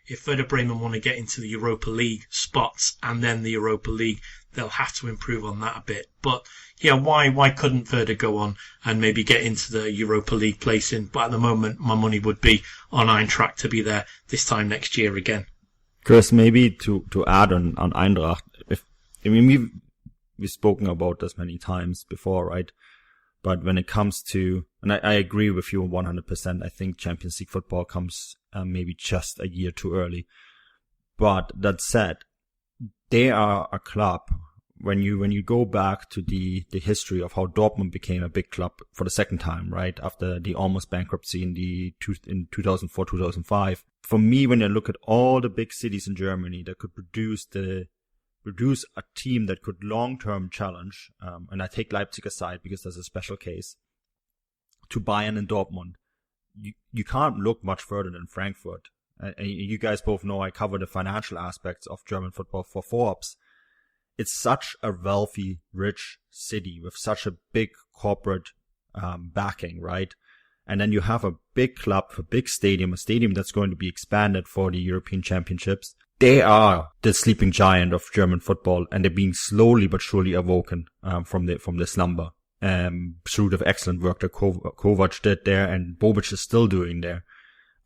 E: If Werder Bremen want to get into the Europa League spots and then the Europa League, they'll have to improve on that a bit. But yeah, why couldn't Werder go on and maybe get into the Europa League placing? But at the moment, my money would be on Eintracht to be there this time next year again.
F: Chris, maybe to add on Eintracht, we've spoken about this many times before, right? But when it comes to, and I agree with you 100%, I think Champions League football comes maybe just a year too early. But that said, they are a club. When you go back to the history of how Dortmund became a big club for the second time, right, after the almost bankruptcy in 2004, 2005. For me, when I look at all the big cities in Germany that could produce a team that could long-term challenge, and I take Leipzig aside because that's a special case, to Bayern and Dortmund, you can't look much further than Frankfurt. You guys both know I cover the financial aspects of German football for Forbes. It's such a wealthy, rich city with such a big corporate backing, right? And then you have a big club, a big stadium, a stadium that's going to be expanded for the European Championships. They are the sleeping giant of German football, and they're being slowly but surely awoken from the slumber through the excellent work that Kovac did there and Bobic is still doing there.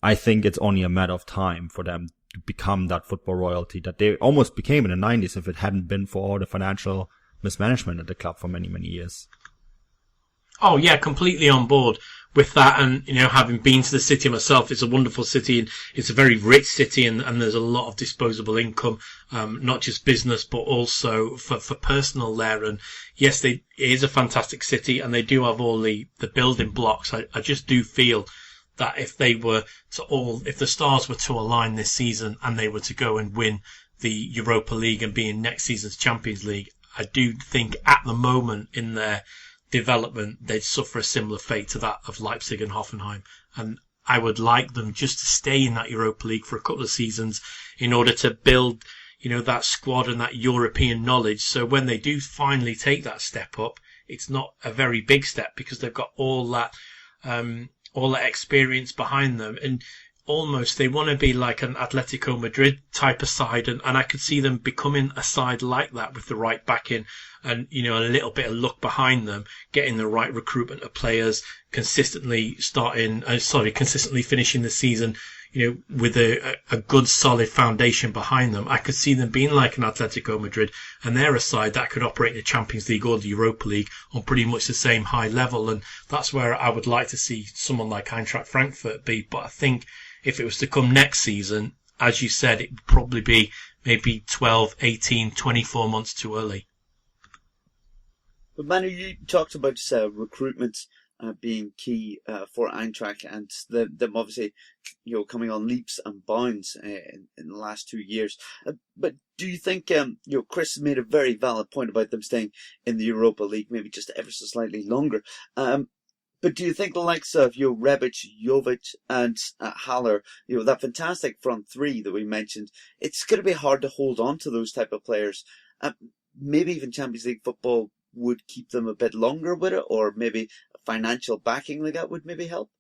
F: I think it's only a matter of time for them to become that football royalty that they almost became in the 90s if it hadn't been for all the financial mismanagement at the club for many, many years.
E: Oh yeah, completely on board with that. And, having been to the city myself, it's a wonderful city and it's a very rich city and there's a lot of disposable income, not just business, but also for personal there. And yes, it is a fantastic city and they do have all the building blocks. I just do feel that if the stars were to align this season and they were to go and win the Europa League and be in next season's Champions League, I do think at the moment in their development, they'd suffer a similar fate to that of Leipzig and Hoffenheim. And I would like them just to stay in that Europa League for a couple of seasons in order to build, that squad and that European knowledge. So when they do finally take that step up, it's not a very big step because they've got all that experience behind them. And almost they want to be like an Atletico Madrid type of side. And I could see them becoming a side like that with the right backing and, a little bit of luck behind them, getting the right recruitment of players, consistently finishing the season, with a good solid foundation behind them. I could see them being like an Atletico Madrid, and they're a side that could operate in the Champions League or the Europa League on pretty much the same high level. And that's where I would like to see someone like Eintracht Frankfurt be. But I think if it was to come next season, as you said, it would probably be maybe 12, 18, 24 months too early.
D: But Manu, you talked about recruitment being key for Eintracht and them obviously, coming on leaps and bounds in the last 2 years. But do you think, Chris made a very valid point about them staying in the Europa League, maybe just ever so slightly longer. But do you think the likes of Rebic, Jovic and Haller, that fantastic front three that we mentioned, it's going to be hard to hold on to those type of players? Maybe even Champions League football would keep them a bit longer with it, or maybe financial backing like that would maybe help?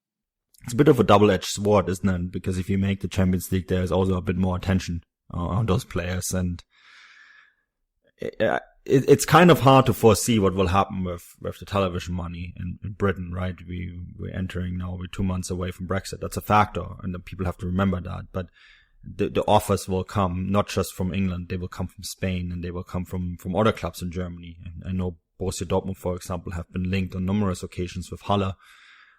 F: It's a bit of a double-edged sword, isn't it? Because if you make the Champions League, there's also a bit more attention on those players, and it's kind of hard to foresee what will happen with the television money in Britain, right? We're entering now, we're 2 months away from Brexit. That's a factor, and the people have to remember that. But the offers will come not just from England, they will come from Spain, and they will come from other clubs in Germany. And I know Borussia Dortmund, for example, have been linked on numerous occasions with Haller.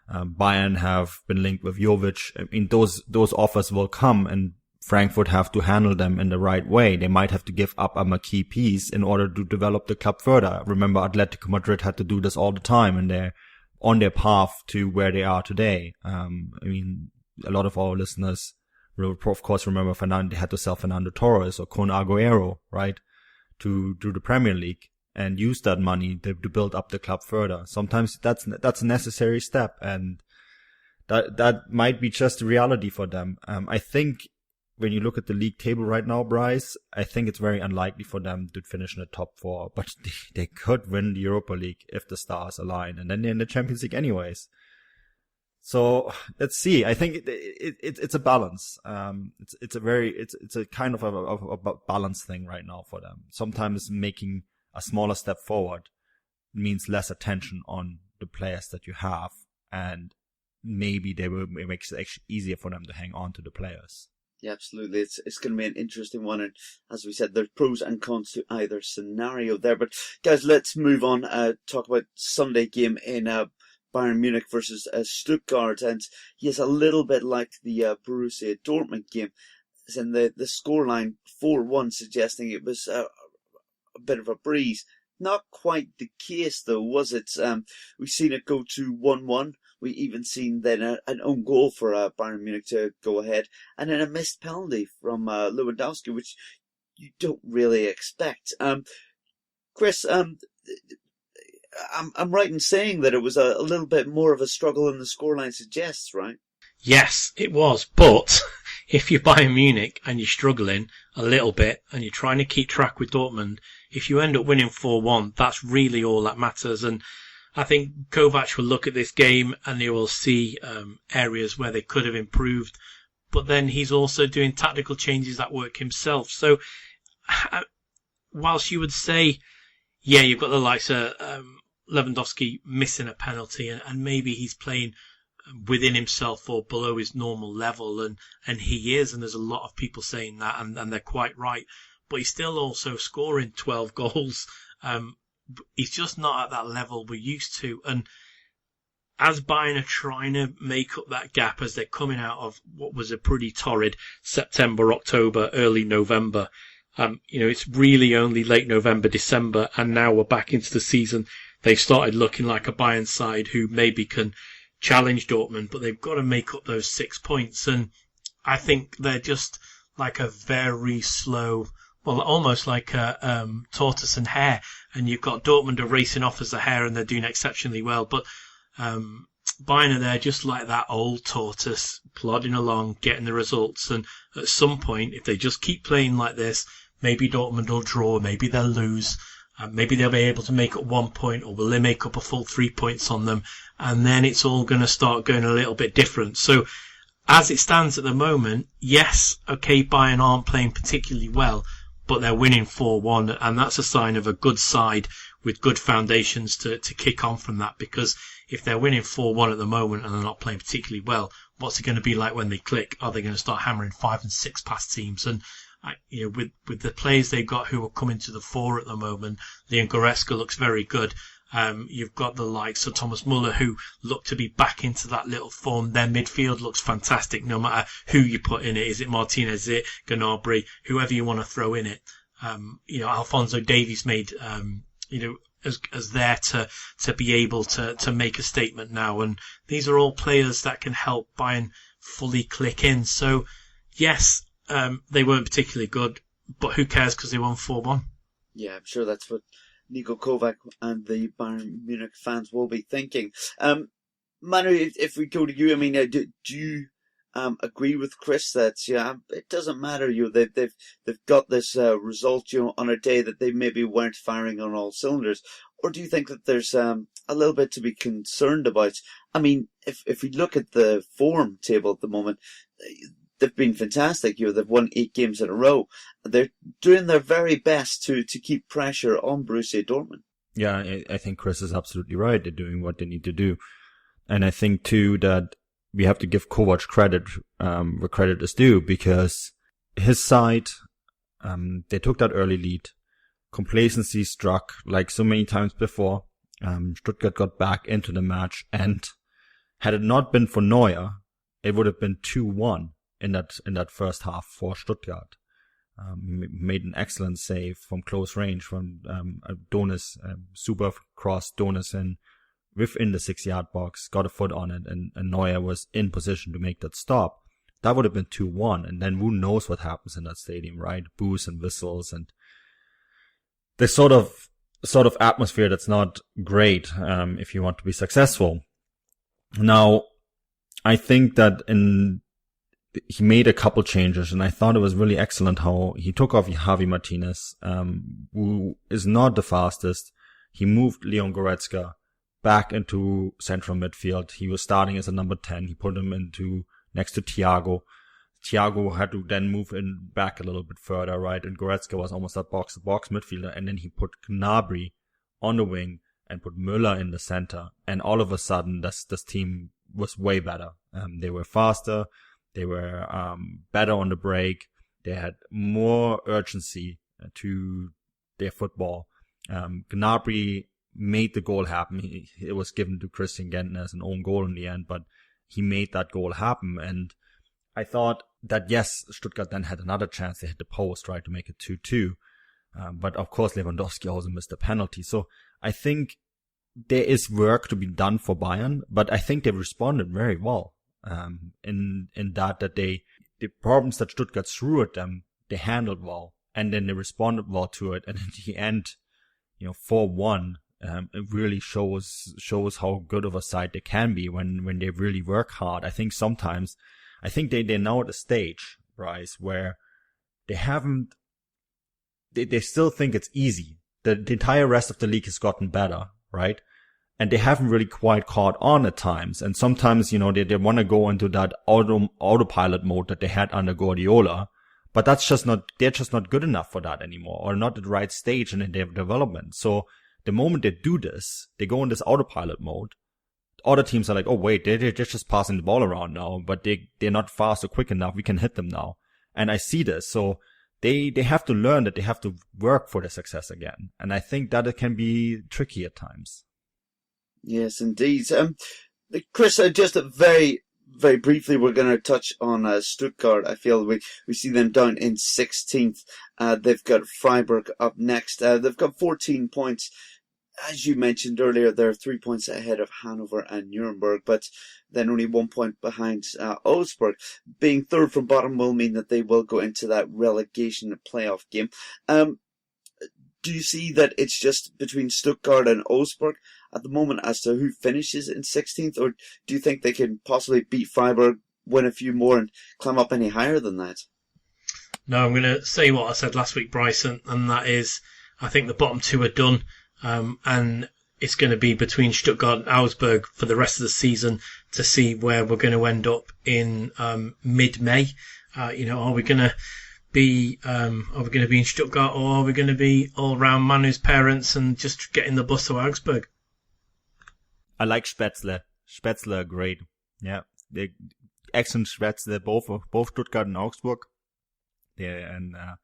F: Bayern have been linked with Jovic. I mean, those offers will come, and Frankfurt have to handle them in the right way. They might have to give up a marquee piece in order to develop the club further. Remember, Atletico Madrid had to do this all the time, and they're on their path to where they are today. I mean, a lot of our listeners will, of course, remember they had to sell Fernando Torres or Kun Agüero, right, to the Premier League, and use that money to build up the club further. Sometimes that's a necessary step, and that might be just the reality for them. I think when you look at the league table right now, Bryce, I think it's very unlikely for them to finish in the top four, but they could win the Europa League if the stars align, and then they're in the Champions League anyways. So let's see. I think it's a balance. It's a kind of a balance thing right now for them. Sometimes making a smaller step forward means less attention on the players that you have, and maybe it makes it actually easier for them to hang on to the players.
D: Yeah, absolutely. It's going to be an interesting one, and as we said, there's pros and cons to either scenario there. But guys, let's move on. Talk about Sunday game in Bayern Munich versus Stuttgart, and yes, a little bit like the Borussia Dortmund game. As in the scoreline 4-1, suggesting it was a bit of a breeze. Not quite the case, though, was it? We've seen it go to 1-1. We even seen then an own goal for Bayern Munich to go ahead, and then a missed penalty from Lewandowski, which you don't really expect. Chris, I'm right in saying that it was a little bit more of a struggle than the scoreline suggests, right?
E: Yes, it was, but if you're Bayern Munich and you're struggling a little bit and you're trying to keep track with Dortmund, if you end up winning 4-1, that's really all that matters. And I think Kovac will look at this game and he will see areas where they could have improved. But then he's also doing tactical changes that work himself. So whilst you would say, yeah, you've got the likes of Lewandowski missing a penalty and maybe he's playing within himself or below his normal level, and he is, and there's a lot of people saying that, and they're quite right. But he's still also scoring 12 goals. He's just not at that level we're used to. And as Bayern are trying to make up that gap as they're coming out of what was a pretty torrid September, October, early November, it's really only late November, December, and now we're back into the season. They've started looking like a Bayern side who maybe can challenge Dortmund, but they've got to make up those 6 points. And I think they're just like a very slow, well, almost like a tortoise and hare. And you've got Dortmund are racing off as a hare and they're doing exceptionally well. But Bayern are there just like that old tortoise, plodding along, getting the results. And at some point, if they just keep playing like this, maybe Dortmund will draw, maybe they'll lose. Maybe they'll be able to make up 1 point, or will they make up a full 3 points on them? And then it's all going to start going a little bit different. So as it stands at the moment, yes, okay, Bayern aren't playing particularly well, but they're winning 4-1. And that's a sign of a good side with good foundations to kick on from that. Because if they're winning 4-1 at the moment and they're not playing particularly well, what's it going to be like when they click? Are they going to start hammering 5 and 6 past teams? And with the players they've got who are coming to the fore at the moment, Leon Goretzka looks very good. You've got the likes of Thomas Muller who look to be back into that little form. Their midfield looks fantastic no matter who you put in it. Is it Martinez, is it Gnabry, whoever you want to throw in it. Alphonso Davies made, as there to be able to make a statement now. And these are all players that can help Bayern fully click in. So yes, they weren't particularly good, but who cares because they won 4-1.
D: Yeah, I'm sure that's what Niko Kovac and the Bayern Munich fans will be thinking. Manu, if we go to you, I mean, do you agree with Chris that it doesn't matter? They've got this result on a day that they maybe weren't firing on all cylinders, or do you think that there's a little bit to be concerned about? I mean, if we look at the form table at the moment, they've been fantastic. They've won 8 games in a row. They're doing their very best to keep pressure on Borussia Dortmund.
F: Yeah, I think Chris is absolutely right. They're doing what they need to do. And I think too that we have to give Kovac credit, where credit is due, because his side, they took that early lead. Complacency struck like so many times before. Stuttgart got back into the match, and had it not been for Neuer, it would have been 2-1. In that first half for Stuttgart. Made an excellent save from close range from Donis, super cross Donis in within the 6-yard box, got a foot on it, and Neuer was in position to make that stop. That would have been 2-1, and then who knows what happens in that stadium, right? Boos and whistles and the sort of atmosphere that's not great if you want to be successful. Now, I think that he made a couple changes, and I thought it was really excellent how he took off Javi Martinez, who is not the fastest. He moved Leon Goretzka back into central midfield. He was starting as a number 10. He put him into next to Thiago. Thiago had to then move in back a little bit further, right? And Goretzka was almost that box-to-box midfielder. And then he put Gnabry on the wing and put Müller in the center. And all of a sudden, this team was way better. They were faster. They were better on the break. They had more urgency to their football. Gnabry made the goal happen. It was given to Christian Gentner as an own goal in the end, but he made that goal happen. And I thought that, yes, Stuttgart then had another chance. They hit the post, right, to make it 2-2. But of course, Lewandowski also missed a penalty. So I think there is work to be done for Bayern, but I think they responded very well. In that the problems that Stuttgart threw at them, they handled well, and then they responded well to it. And in the end, 4-1, it really shows how good of a side they can be when they really work hard. I think sometimes I think they're now at a stage, Bryce, where they still think it's easy. The entire rest of the league has gotten better, right? And they haven't really quite caught on at times. And sometimes, they want to go into that autopilot mode that they had under Guardiola. But they're just not good enough for that anymore, or not at the right stage in their development. So the moment they do this, they go in this autopilot mode. Other teams are like, oh wait, they're just passing the ball around now, but they're not fast or quick enough. We can hit them now. And I see this. So they have to learn that they have to work for their success again. And I think that it can be tricky at times.
D: Yes, indeed. Chris, just very, very briefly, we're going to touch on Stuttgart. I feel we see them down in 16th. They've got Freiburg up next. They've got 14 points. As you mentioned earlier, they're 3 points ahead of Hanover and Nuremberg, but then only 1 point behind Augsburg. Being third from bottom will mean that they will go into that relegation playoff game. Do you see that it's just between Stuttgart and Augsburg at the moment as to who finishes in 16th, or do you think they can possibly beat Freiburg, win a few more, and climb up any higher than that?
E: No, I'm going to say what I said last week, Bryson, and that is I think the bottom two are done. And it's going to be between Stuttgart and Augsburg for the rest of the season to see where we're going to end up in mid-May. Are we going to be in Stuttgart, or are we going to be all round Manu's parents and just getting the bus to Augsburg?
F: I like Spätzle. Spätzle are great. Yeah, they excellent Spätzle, both Stuttgart and Augsburg. Yeah, and of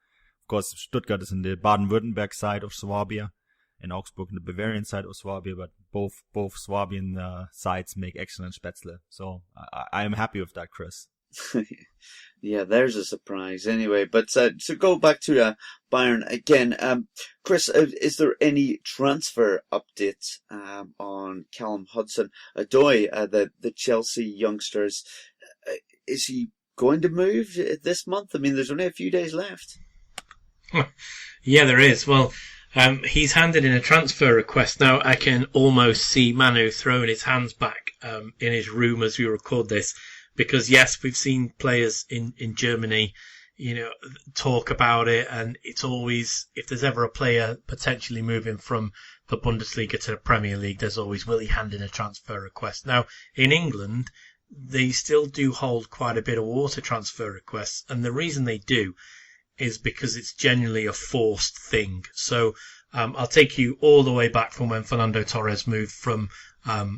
F: course Stuttgart is in the Baden-Württemberg side of Swabia, and Augsburg in the Bavarian side of Swabia, but both Swabian sides make excellent Spätzle. So I am happy with that, Chris.
D: Yeah, there's a surprise anyway. But so go back to Bayern again. Chris, is there any transfer update on Callum Hudson-Odoi, the Chelsea youngsters? Is he going to move this month? I mean, there's only a few days left.
E: Yeah, there is. Well, he's handed in a transfer request. Now I can almost see Manu throwing his hands back in his room as we record this, because yes, we've seen players in Germany, talk about it, and it's always, if there's ever a player potentially moving from the Bundesliga to the Premier League, there's always, will he hand in a transfer request? Now in England, they still do hold quite a bit of water transfer requests, and the reason they do is because it's generally a forced thing. So I'll take you all the way back from when Fernando Torres moved from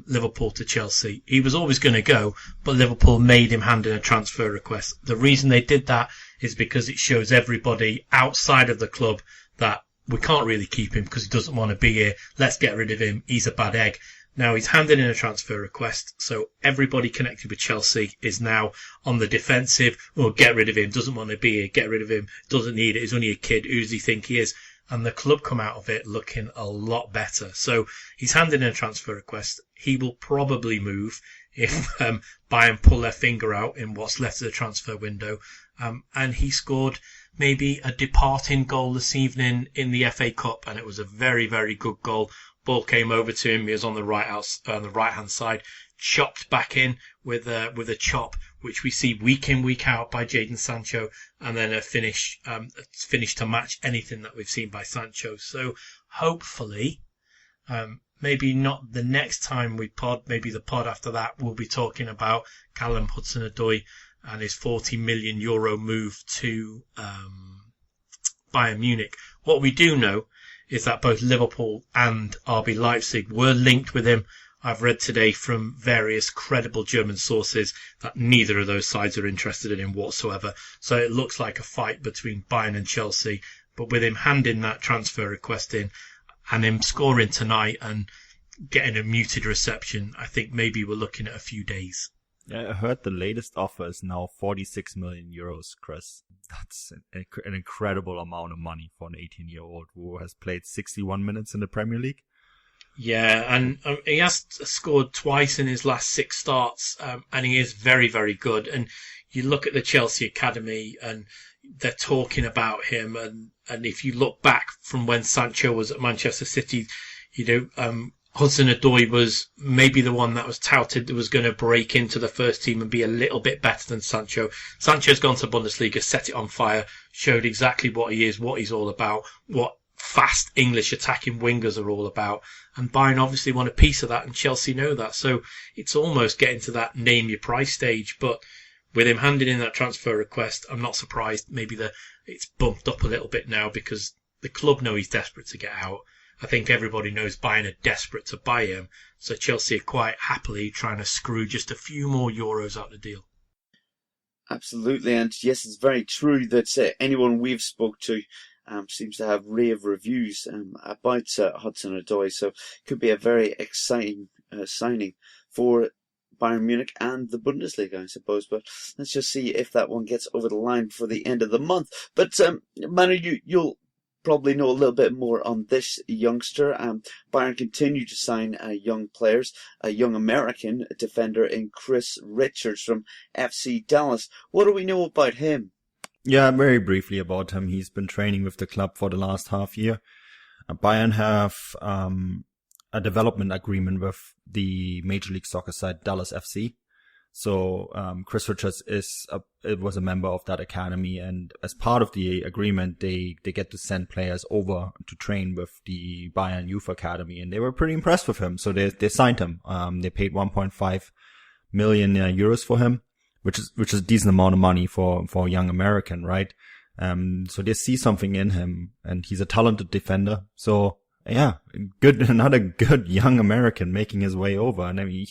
E: Liverpool to Chelsea. He was always going to go, but Liverpool made him hand in a transfer request. The reason they did that is because it shows everybody outside of the club that we can't really keep him because he doesn't want to be here. Let's get rid of him. He's a bad egg. Now he's handed in a transfer request, so everybody connected with Chelsea is now on the defensive. Well, get rid of him. Doesn't want to be here. Get rid of him. Doesn't need it. He's only a kid. Who does he think he is? And the club come out of it looking a lot better. So he's handed in a transfer request. He will probably move if Bayern pull their finger out in what's left of the transfer window. And he scored maybe a departing goal this evening in the FA Cup, and it was a very, very good goal. Ball came over to him. He was on the right hand side, chopped back in with a chop, which we see week in, week out by Jadon Sancho, and then a finish to match anything that we've seen by Sancho. So hopefully, maybe not the next time we pod, maybe the pod after that, we'll be talking about Callum Hudson-Odoi and his €40 million move to Bayern Munich. What we do know is that both Liverpool and RB Leipzig were linked with him. I've read today from various credible German sources that neither of those sides are interested in him whatsoever. So it looks like a fight between Bayern and Chelsea. But with him handing that transfer request in and him scoring tonight and getting a muted reception, I think maybe we're looking at a few days.
F: Yeah, I heard the latest offer is now €46 million, Chris. That's an incredible amount of money for an 18-year-old who has played 61 minutes in the Premier League.
E: Yeah, and he has scored twice in his last 6 starts, and he is very, very good. And you look at the Chelsea Academy, and they're talking about him. And if you look back from when Sancho was at Manchester City, Hudson-Odoi was maybe the one that was touted that was going to break into the first team and be a little bit better than Sancho. Sancho's gone to Bundesliga, set it on fire, showed exactly what he is, what he's all about, what fast English attacking wingers are all about. And Bayern obviously want a piece of that, and Chelsea know that. So it's almost getting to that name your price stage. But with him handing in that transfer request, I'm not surprised. Maybe it's bumped up a little bit now because the club know he's desperate to get out. I think everybody knows Bayern are desperate to buy him, so Chelsea are quite happily trying to screw just a few more euros out of the deal.
D: Absolutely, and yes, it's very true that anyone we've spoke to seems to have rave reviews about Hudson-Odoi, so it could be a very exciting signing for Bayern Munich and the Bundesliga, I suppose. But let's just see if that one gets over the line for the end of the month. But Manu, you'll probably know a little bit more on this youngster. Bayern continue to sign young players. A young American defender in Chris Richards from FC Dallas. What do we know about him?
F: Yeah, very briefly about him. He's been training with the club for the last half year. Bayern have a development agreement with the Major League Soccer side Dallas FC. So Chris Richards was a member of that academy, and as part of the agreement, they get to send players over to train with the Bayern Youth Academy, and they were pretty impressed with him. So they signed him. They paid 1.5 million euros for him, which is a decent amount of money for a young American, right? So they see something in him, and he's a talented defender. So yeah, another good young American making his way over, and I mean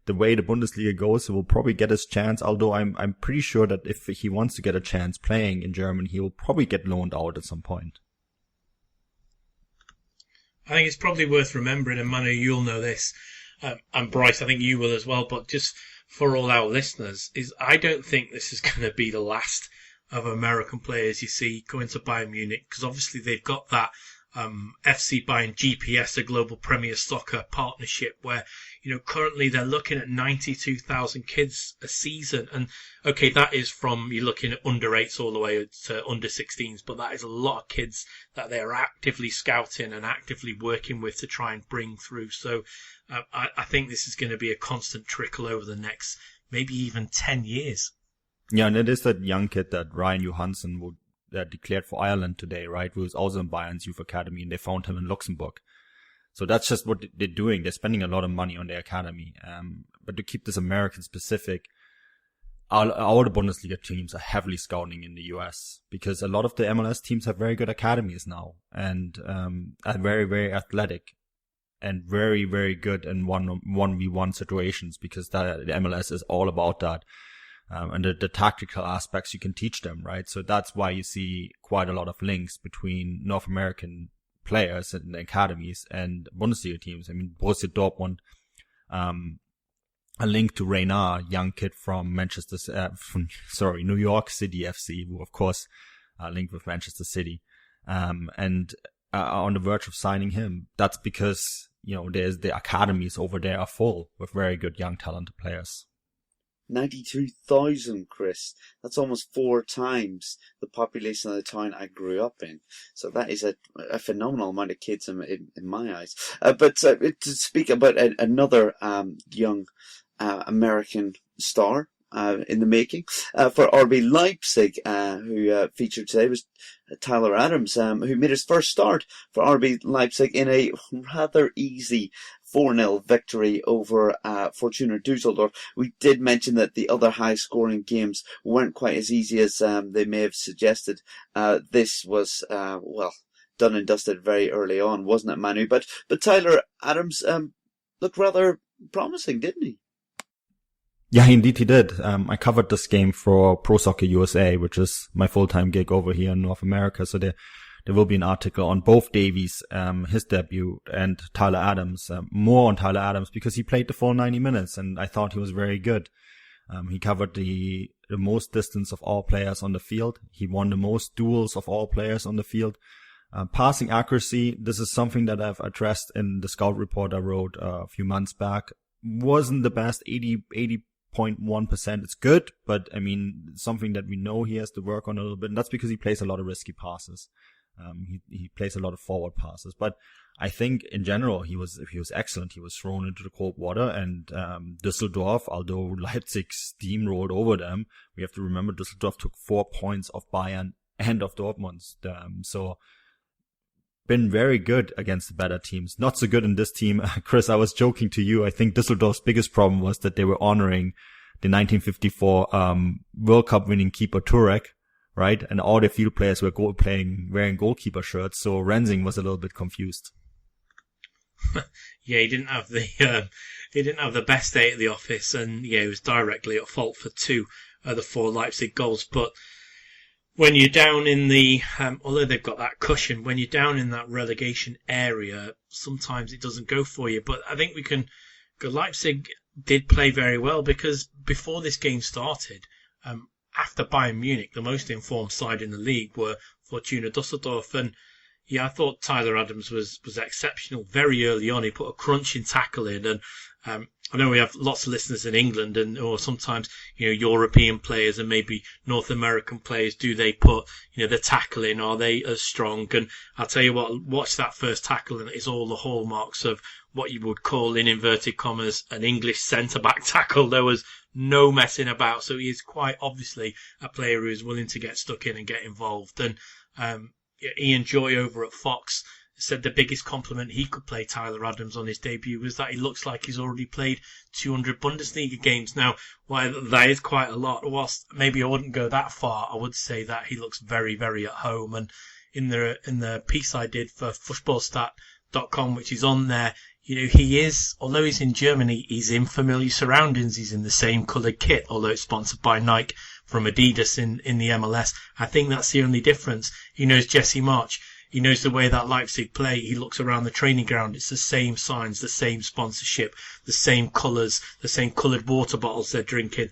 F: the way the Bundesliga goes, he will probably get his chance, although I'm pretty sure that if he wants to get a chance playing in Germany, he will probably get loaned out at some point.
E: I think it's probably worth remembering, and Manu, you'll know this, and Bryce, I think you will as well, but just for all our listeners, is I don't think this is going to be the last of American players you see going to Bayern Munich, because obviously they've got that FC Bayern GPS, a global Premier Soccer partnership, where currently they're looking at 92,000 kids a season, and okay, that is from you're looking at under 8s all the way to under 16s, but that is a lot of kids that they're actively scouting and actively working with to try and bring through. So I think this is going to be a constant trickle over the next maybe even 10 years.
F: Yeah, and it is that young kid that Ryan Johansson would declared for Ireland today, right? Who was also in Bayern's youth academy, and they found him in Luxembourg. So that's just what they're doing. They're spending a lot of money on their academy. But to keep this American specific, all the Bundesliga teams are heavily scouting in the US, because a lot of the MLS teams have very good academies now, and are very, very athletic and very, very good in 1v1 situations, because the MLS is all about that. And the tactical aspects you can teach them, right? So that's why you see quite a lot of links between North American players and academies and Bundesliga teams. I mean, Borussia Dortmund, a link to Reina, young kid from New York City FC, who of course linked with Manchester City, and on the verge of signing him. That's because there's the academies over there are full with very good young talented players.
D: 92,000, Chris. That's almost 4 times the population of the town I grew up in. So that is a phenomenal amount of kids in my eyes. But to speak about another young American star in the making for RB Leipzig, who featured today, was Tyler Adams, who made his first start for RB Leipzig in a rather easy 4-0 victory over Fortuna Düsseldorf. We did mention that the other high-scoring games weren't quite as easy as they may have suggested. This was, done and dusted very early on, wasn't it, Manu? But Tyler Adams looked rather promising, didn't he?
F: Yeah, indeed he did. I covered this game for Pro Soccer USA, which is my full-time gig over here in North America. So there will be an article on both Davies, his debut, and Tyler Adams. More on Tyler Adams because he played the full 90 minutes, and I thought he was very good. He covered the most distance of all players on the field. He won the most duels of all players on the field. Passing accuracy, this is something that I've addressed in the scout report I wrote a few months back. Wasn't the best, 80.1%. It's good, but I mean, something that we know he has to work on a little bit, and that's because he plays a lot of risky passes. He plays a lot of forward passes, but I think in general he was excellent. He was thrown into the cold water, and Düsseldorf, although Leipzig steamrolled over them, we have to remember Düsseldorf took 4 points of Bayern and of Dortmund. So been very good against the better teams. Not so good in this team. Chris, I was joking to you. I think Düsseldorf's biggest problem was that they were honoring the 1954 World Cup winning keeper Turek, right? And all the field players were wearing goalkeeper shirts. So Rensing was a little bit confused.
E: Yeah, he didn't have the best day at the office, and yeah, he was directly at fault for 2 of the 4 Leipzig goals. But when you're down in the, although they've got that cushion, when you're down in that relegation area, sometimes it doesn't go for you. But I think Leipzig did play very well, because before this game started, after Bayern Munich, the most informed side in the league were Fortuna Düsseldorf. And yeah, I thought Tyler Adams was exceptional very early on. He put a crunching tackle in, and I know we have lots of listeners in England, or sometimes, European players and maybe North American players. Do they put, the tackle in? Are they as strong? And I'll tell you what, watch that first tackle, and it's all the hallmarks of what you would call, in inverted commas, an English centre-back tackle. There was no messing about. So he is quite obviously a player who is willing to get stuck in and get involved. And Ian Joy over at Fox said the biggest compliment he could play Tyler Adams on his debut was that he looks like he's already played 200 Bundesliga games. Now, while that is quite a lot, whilst maybe I wouldn't go that far, I would say that he looks very, very at home. And in the piece I did for footballstat.com, which is on there, he is, although he's in Germany, he's in familiar surroundings. He's in the same coloured kit, although it's sponsored by Nike from Adidas in the MLS. I think that's the only difference. He knows Jesse March. He knows the way that Leipzig play. He looks around the training ground. It's the same signs, the same sponsorship, the same colours, the same coloured water bottles they're drinking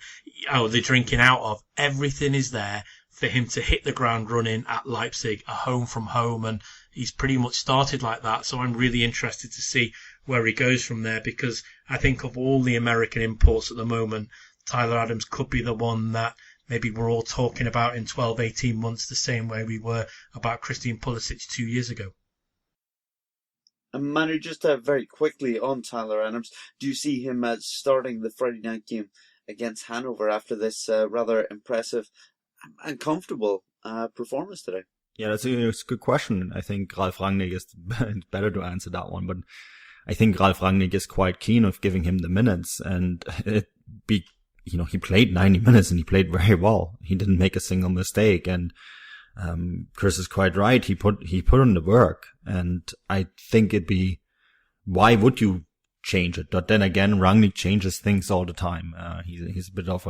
E: out of. Everything is there for him to hit the ground running at Leipzig, a home from home. And he's pretty much started like that. So I'm really interested to see where he goes from there, because I think of all the American imports at the moment, Tyler Adams could be the one that maybe we're all talking about in 12, 18 months, the same way we were about Christian Pulisic 2 years ago.
D: And Manu, just very quickly on Tyler Adams, do you see him starting the Friday night game against Hanover after this rather impressive and comfortable performance today?
F: Yeah, that's a good question. I think Ralf Rangnick is better to answer that one, but I think Ralf Rangnick is quite keen of giving him the minutes, and he played 90 minutes and he played very well. He didn't make a single mistake, and Chris is quite right. He put in the work, and I think why would you change it? But then again, Rangnick changes things all the time. He's a bit of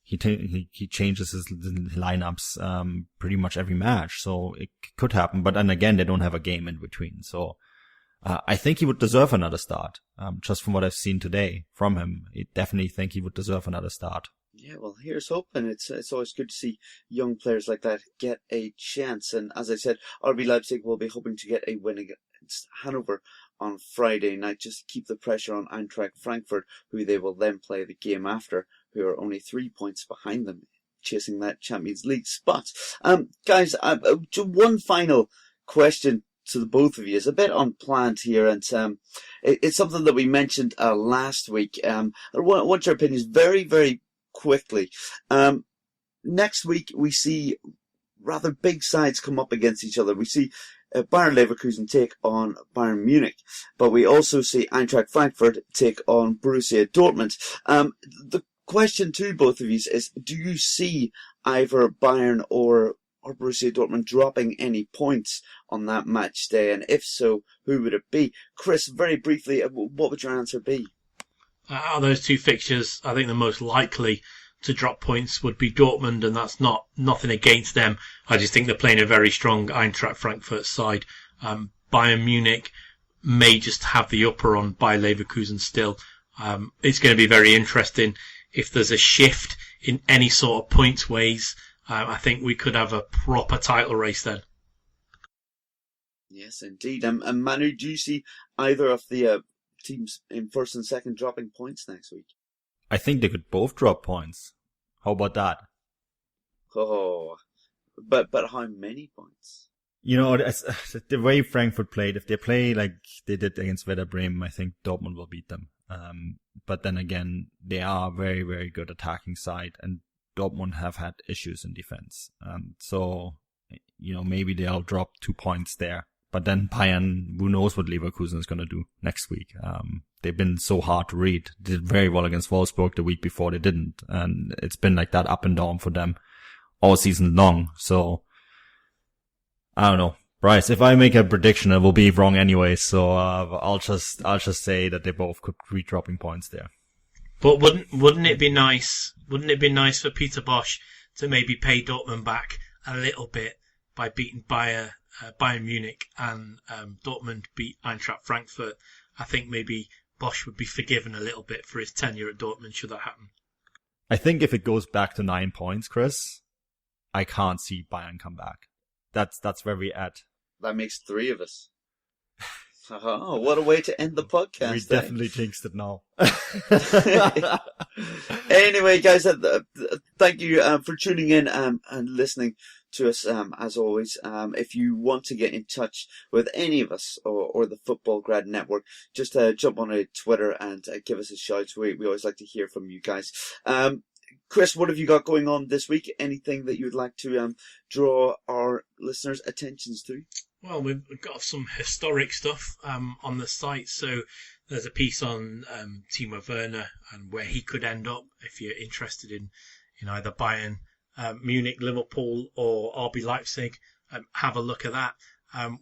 F: he changes his lineups pretty much every match, so it could happen. But then again, they don't have a game in between, so I think he would deserve another start. Just from what I've seen today from him, I definitely think he would deserve another start.
D: Yeah, well, here's hoping. It's always good to see young players like that get a chance. And as I said, RB Leipzig will be hoping to get a win against Hanover on Friday night, just to keep the pressure on Eintracht Frankfurt, who they will then play the game after, who are only 3 points behind them, chasing that Champions League spot. Guys, one final question to the both of you. Is a bit unplanned here, and it's something that we mentioned last week. I want your opinions very, very quickly. Next week we see rather big sides come up against each other. We see Bayer Leverkusen take on Bayern Munich, but we also see Eintracht Frankfurt take on Borussia Dortmund. The question to both of you is, do you see either Bayern or Borussia Dortmund dropping any points on that match day? And if so, who would it be? Chris, very briefly, what would your answer be?
E: Out of those two fixtures, I think the most likely to drop points would be Dortmund, and that's nothing against them. I just think they're playing a very strong Eintracht Frankfurt side. Bayern Munich may just have the upper on Bayer Leverkusen still. It's going to be very interesting if there's a shift in any sort of points ways. I think we could have a proper title race then.
D: Yes, indeed. And Manu, do you see either of the teams in first and second dropping points next week?
F: I think they could both drop points. How about that?
D: Oh, but how many points?
F: The way Frankfurt played, if they play like they did against Werder Bremen, I think Dortmund will beat them. But then again, they are very, very good attacking side, and Dortmund have had issues in defense. So, maybe they'll drop 2 points there. But then Bayern, who knows what Leverkusen is going to do next week. They've been so hard to read. They did very well against Wolfsburg the week before they didn't. And it's been like that up and down for them all season long. So, I don't know. Bryce, if I make a prediction, it will be wrong anyway. So, I'll just say that they both could be dropping points there.
E: But wouldn't it be nice? Wouldn't it be nice for Peter Bosz to maybe pay Dortmund back a little bit by beating Bayern Munich and Dortmund beat Eintracht Frankfurt? I think maybe Bosz would be forgiven a little bit for his tenure at Dortmund should that happen.
F: I think if it goes back to 9 points, Chris, I can't see Bayern come back. That's where we're at.
D: That makes 3 of us. Oh, what a way to end the podcast.
F: We definitely jinxed it now.
D: Anyway, guys, thank you for tuning in and listening to us, as always. If you want to get in touch with any of us or the Football Grad Network, just jump on Twitter and give us a shout. We always like to hear from you guys. Chris, what have you got going on this week? Anything that you'd like to draw our listeners' attentions to?
E: Well, we've got some historic stuff on the site. So there's a piece on Timo Werner and where he could end up if you're interested in either Bayern, Munich, Liverpool or RB Leipzig. Have a look at that.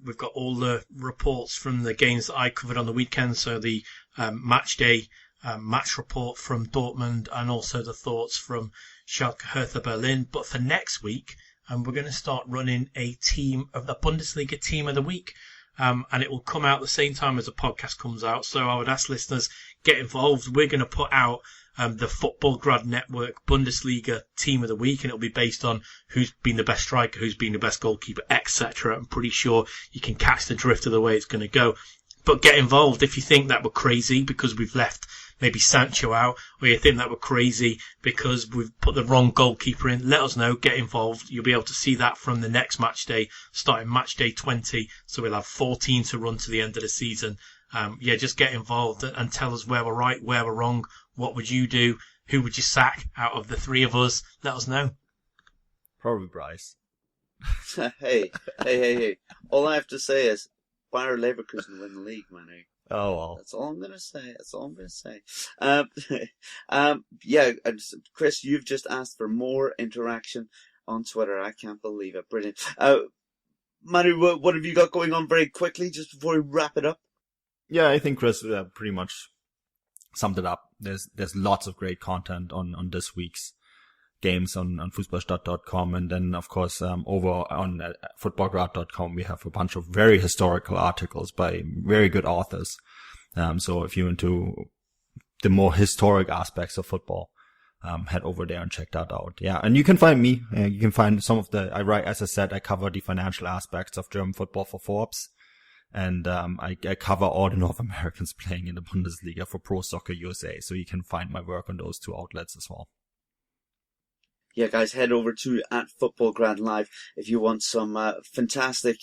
E: We've got all the reports from the games that I covered on the weekend. So the match day match report from Dortmund and also the thoughts from Schalke Hertha Berlin. But for next week, we're going to start running a Bundesliga team of the week. And it will come out at the same time as the podcast comes out. So I would ask listeners, get involved. We're going to put out the Football Grad Network Bundesliga team of the week, and it'll be based on who's been the best striker, who's been the best goalkeeper, etc. I'm pretty sure you can catch the drift of the way it's going to go. But get involved if you think that we're crazy because we've left maybe Sancho out, or you think that we're crazy because we've put the wrong goalkeeper in. Let us know. Get involved. You'll be able to see that from the next match day, starting match day 20. So we'll have 14 to run to the end of the season. Just get involved and tell us where we're right, where we're wrong. What would you do? Who would you sack out of the 3 of us? Let us know.
F: Probably Bryce.
D: Hey. All I have to say is Bayer Leverkusen win the league, man.
F: Oh, well.
D: That's all I'm going to say. Chris, you've just asked for more interaction on Twitter. I can't believe it. Brilliant. Manu, what have you got going on very quickly just before we wrap it up?
F: Yeah, I think Chris pretty much summed it up. There's lots of great content on this week's games on fußballstadt.com, and then of course over on footballgrad.com we have a bunch of very historical articles by very good authors. So if you're into the more historic aspects of football, head over there and check that out. Yeah, and you can find me. You can find some of I write, as I said, I cover the financial aspects of German football for Forbes. And I cover all the North Americans playing in the Bundesliga for Pro Soccer USA. So you can find my work on those 2 outlets as well.
D: Yeah, guys, head over to @FootballGradLive if you want some fantastic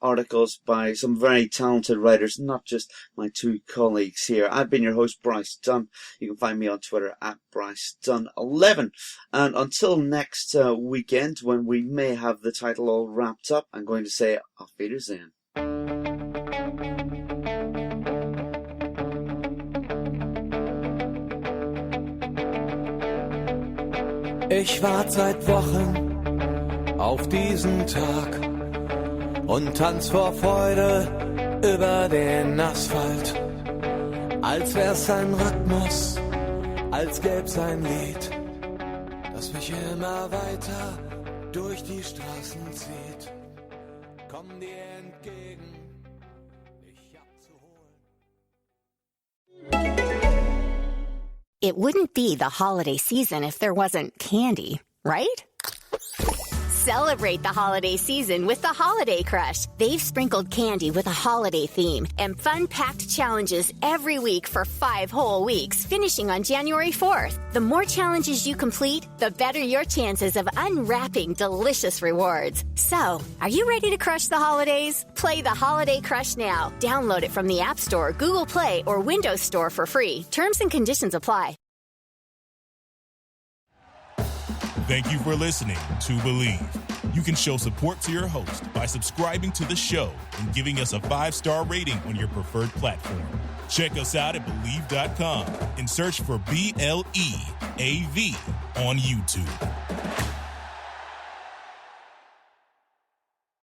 D: articles by some very talented writers, not just my 2 colleagues here. I've been your host, Bryce Dunn. You can find me on Twitter @BryceDunn11. And until next weekend, when we may have the title all wrapped up, I'm going to say Auf Wiedersehen.
C: Ich warte seit Wochen auf diesen Tag und tanz vor Freude über den Asphalt. Als wär's ein Rhythmus, als gäb's ein Lied, das mich immer weiter durch die Straßen zieht. Komm dir entgegen, dich abzuholen.
H: It wouldn't be the holiday season if there wasn't candy, right? Celebrate the holiday season with the Holiday Crush. They've sprinkled candy with a holiday theme and fun-packed challenges every week for 5 whole weeks, finishing on January 4th. The more challenges you complete, the better your chances of unwrapping delicious rewards. So, are you ready to crush the holidays? Play the Holiday Crush now. Download it from the App Store, Google Play, or Windows Store for free. Terms and conditions apply.
A: Thank you for listening to Believe. You can show support to your host by subscribing to the show and giving us a 5-star rating on your preferred platform. Check us out at Believe.com and search for BLEAV on YouTube.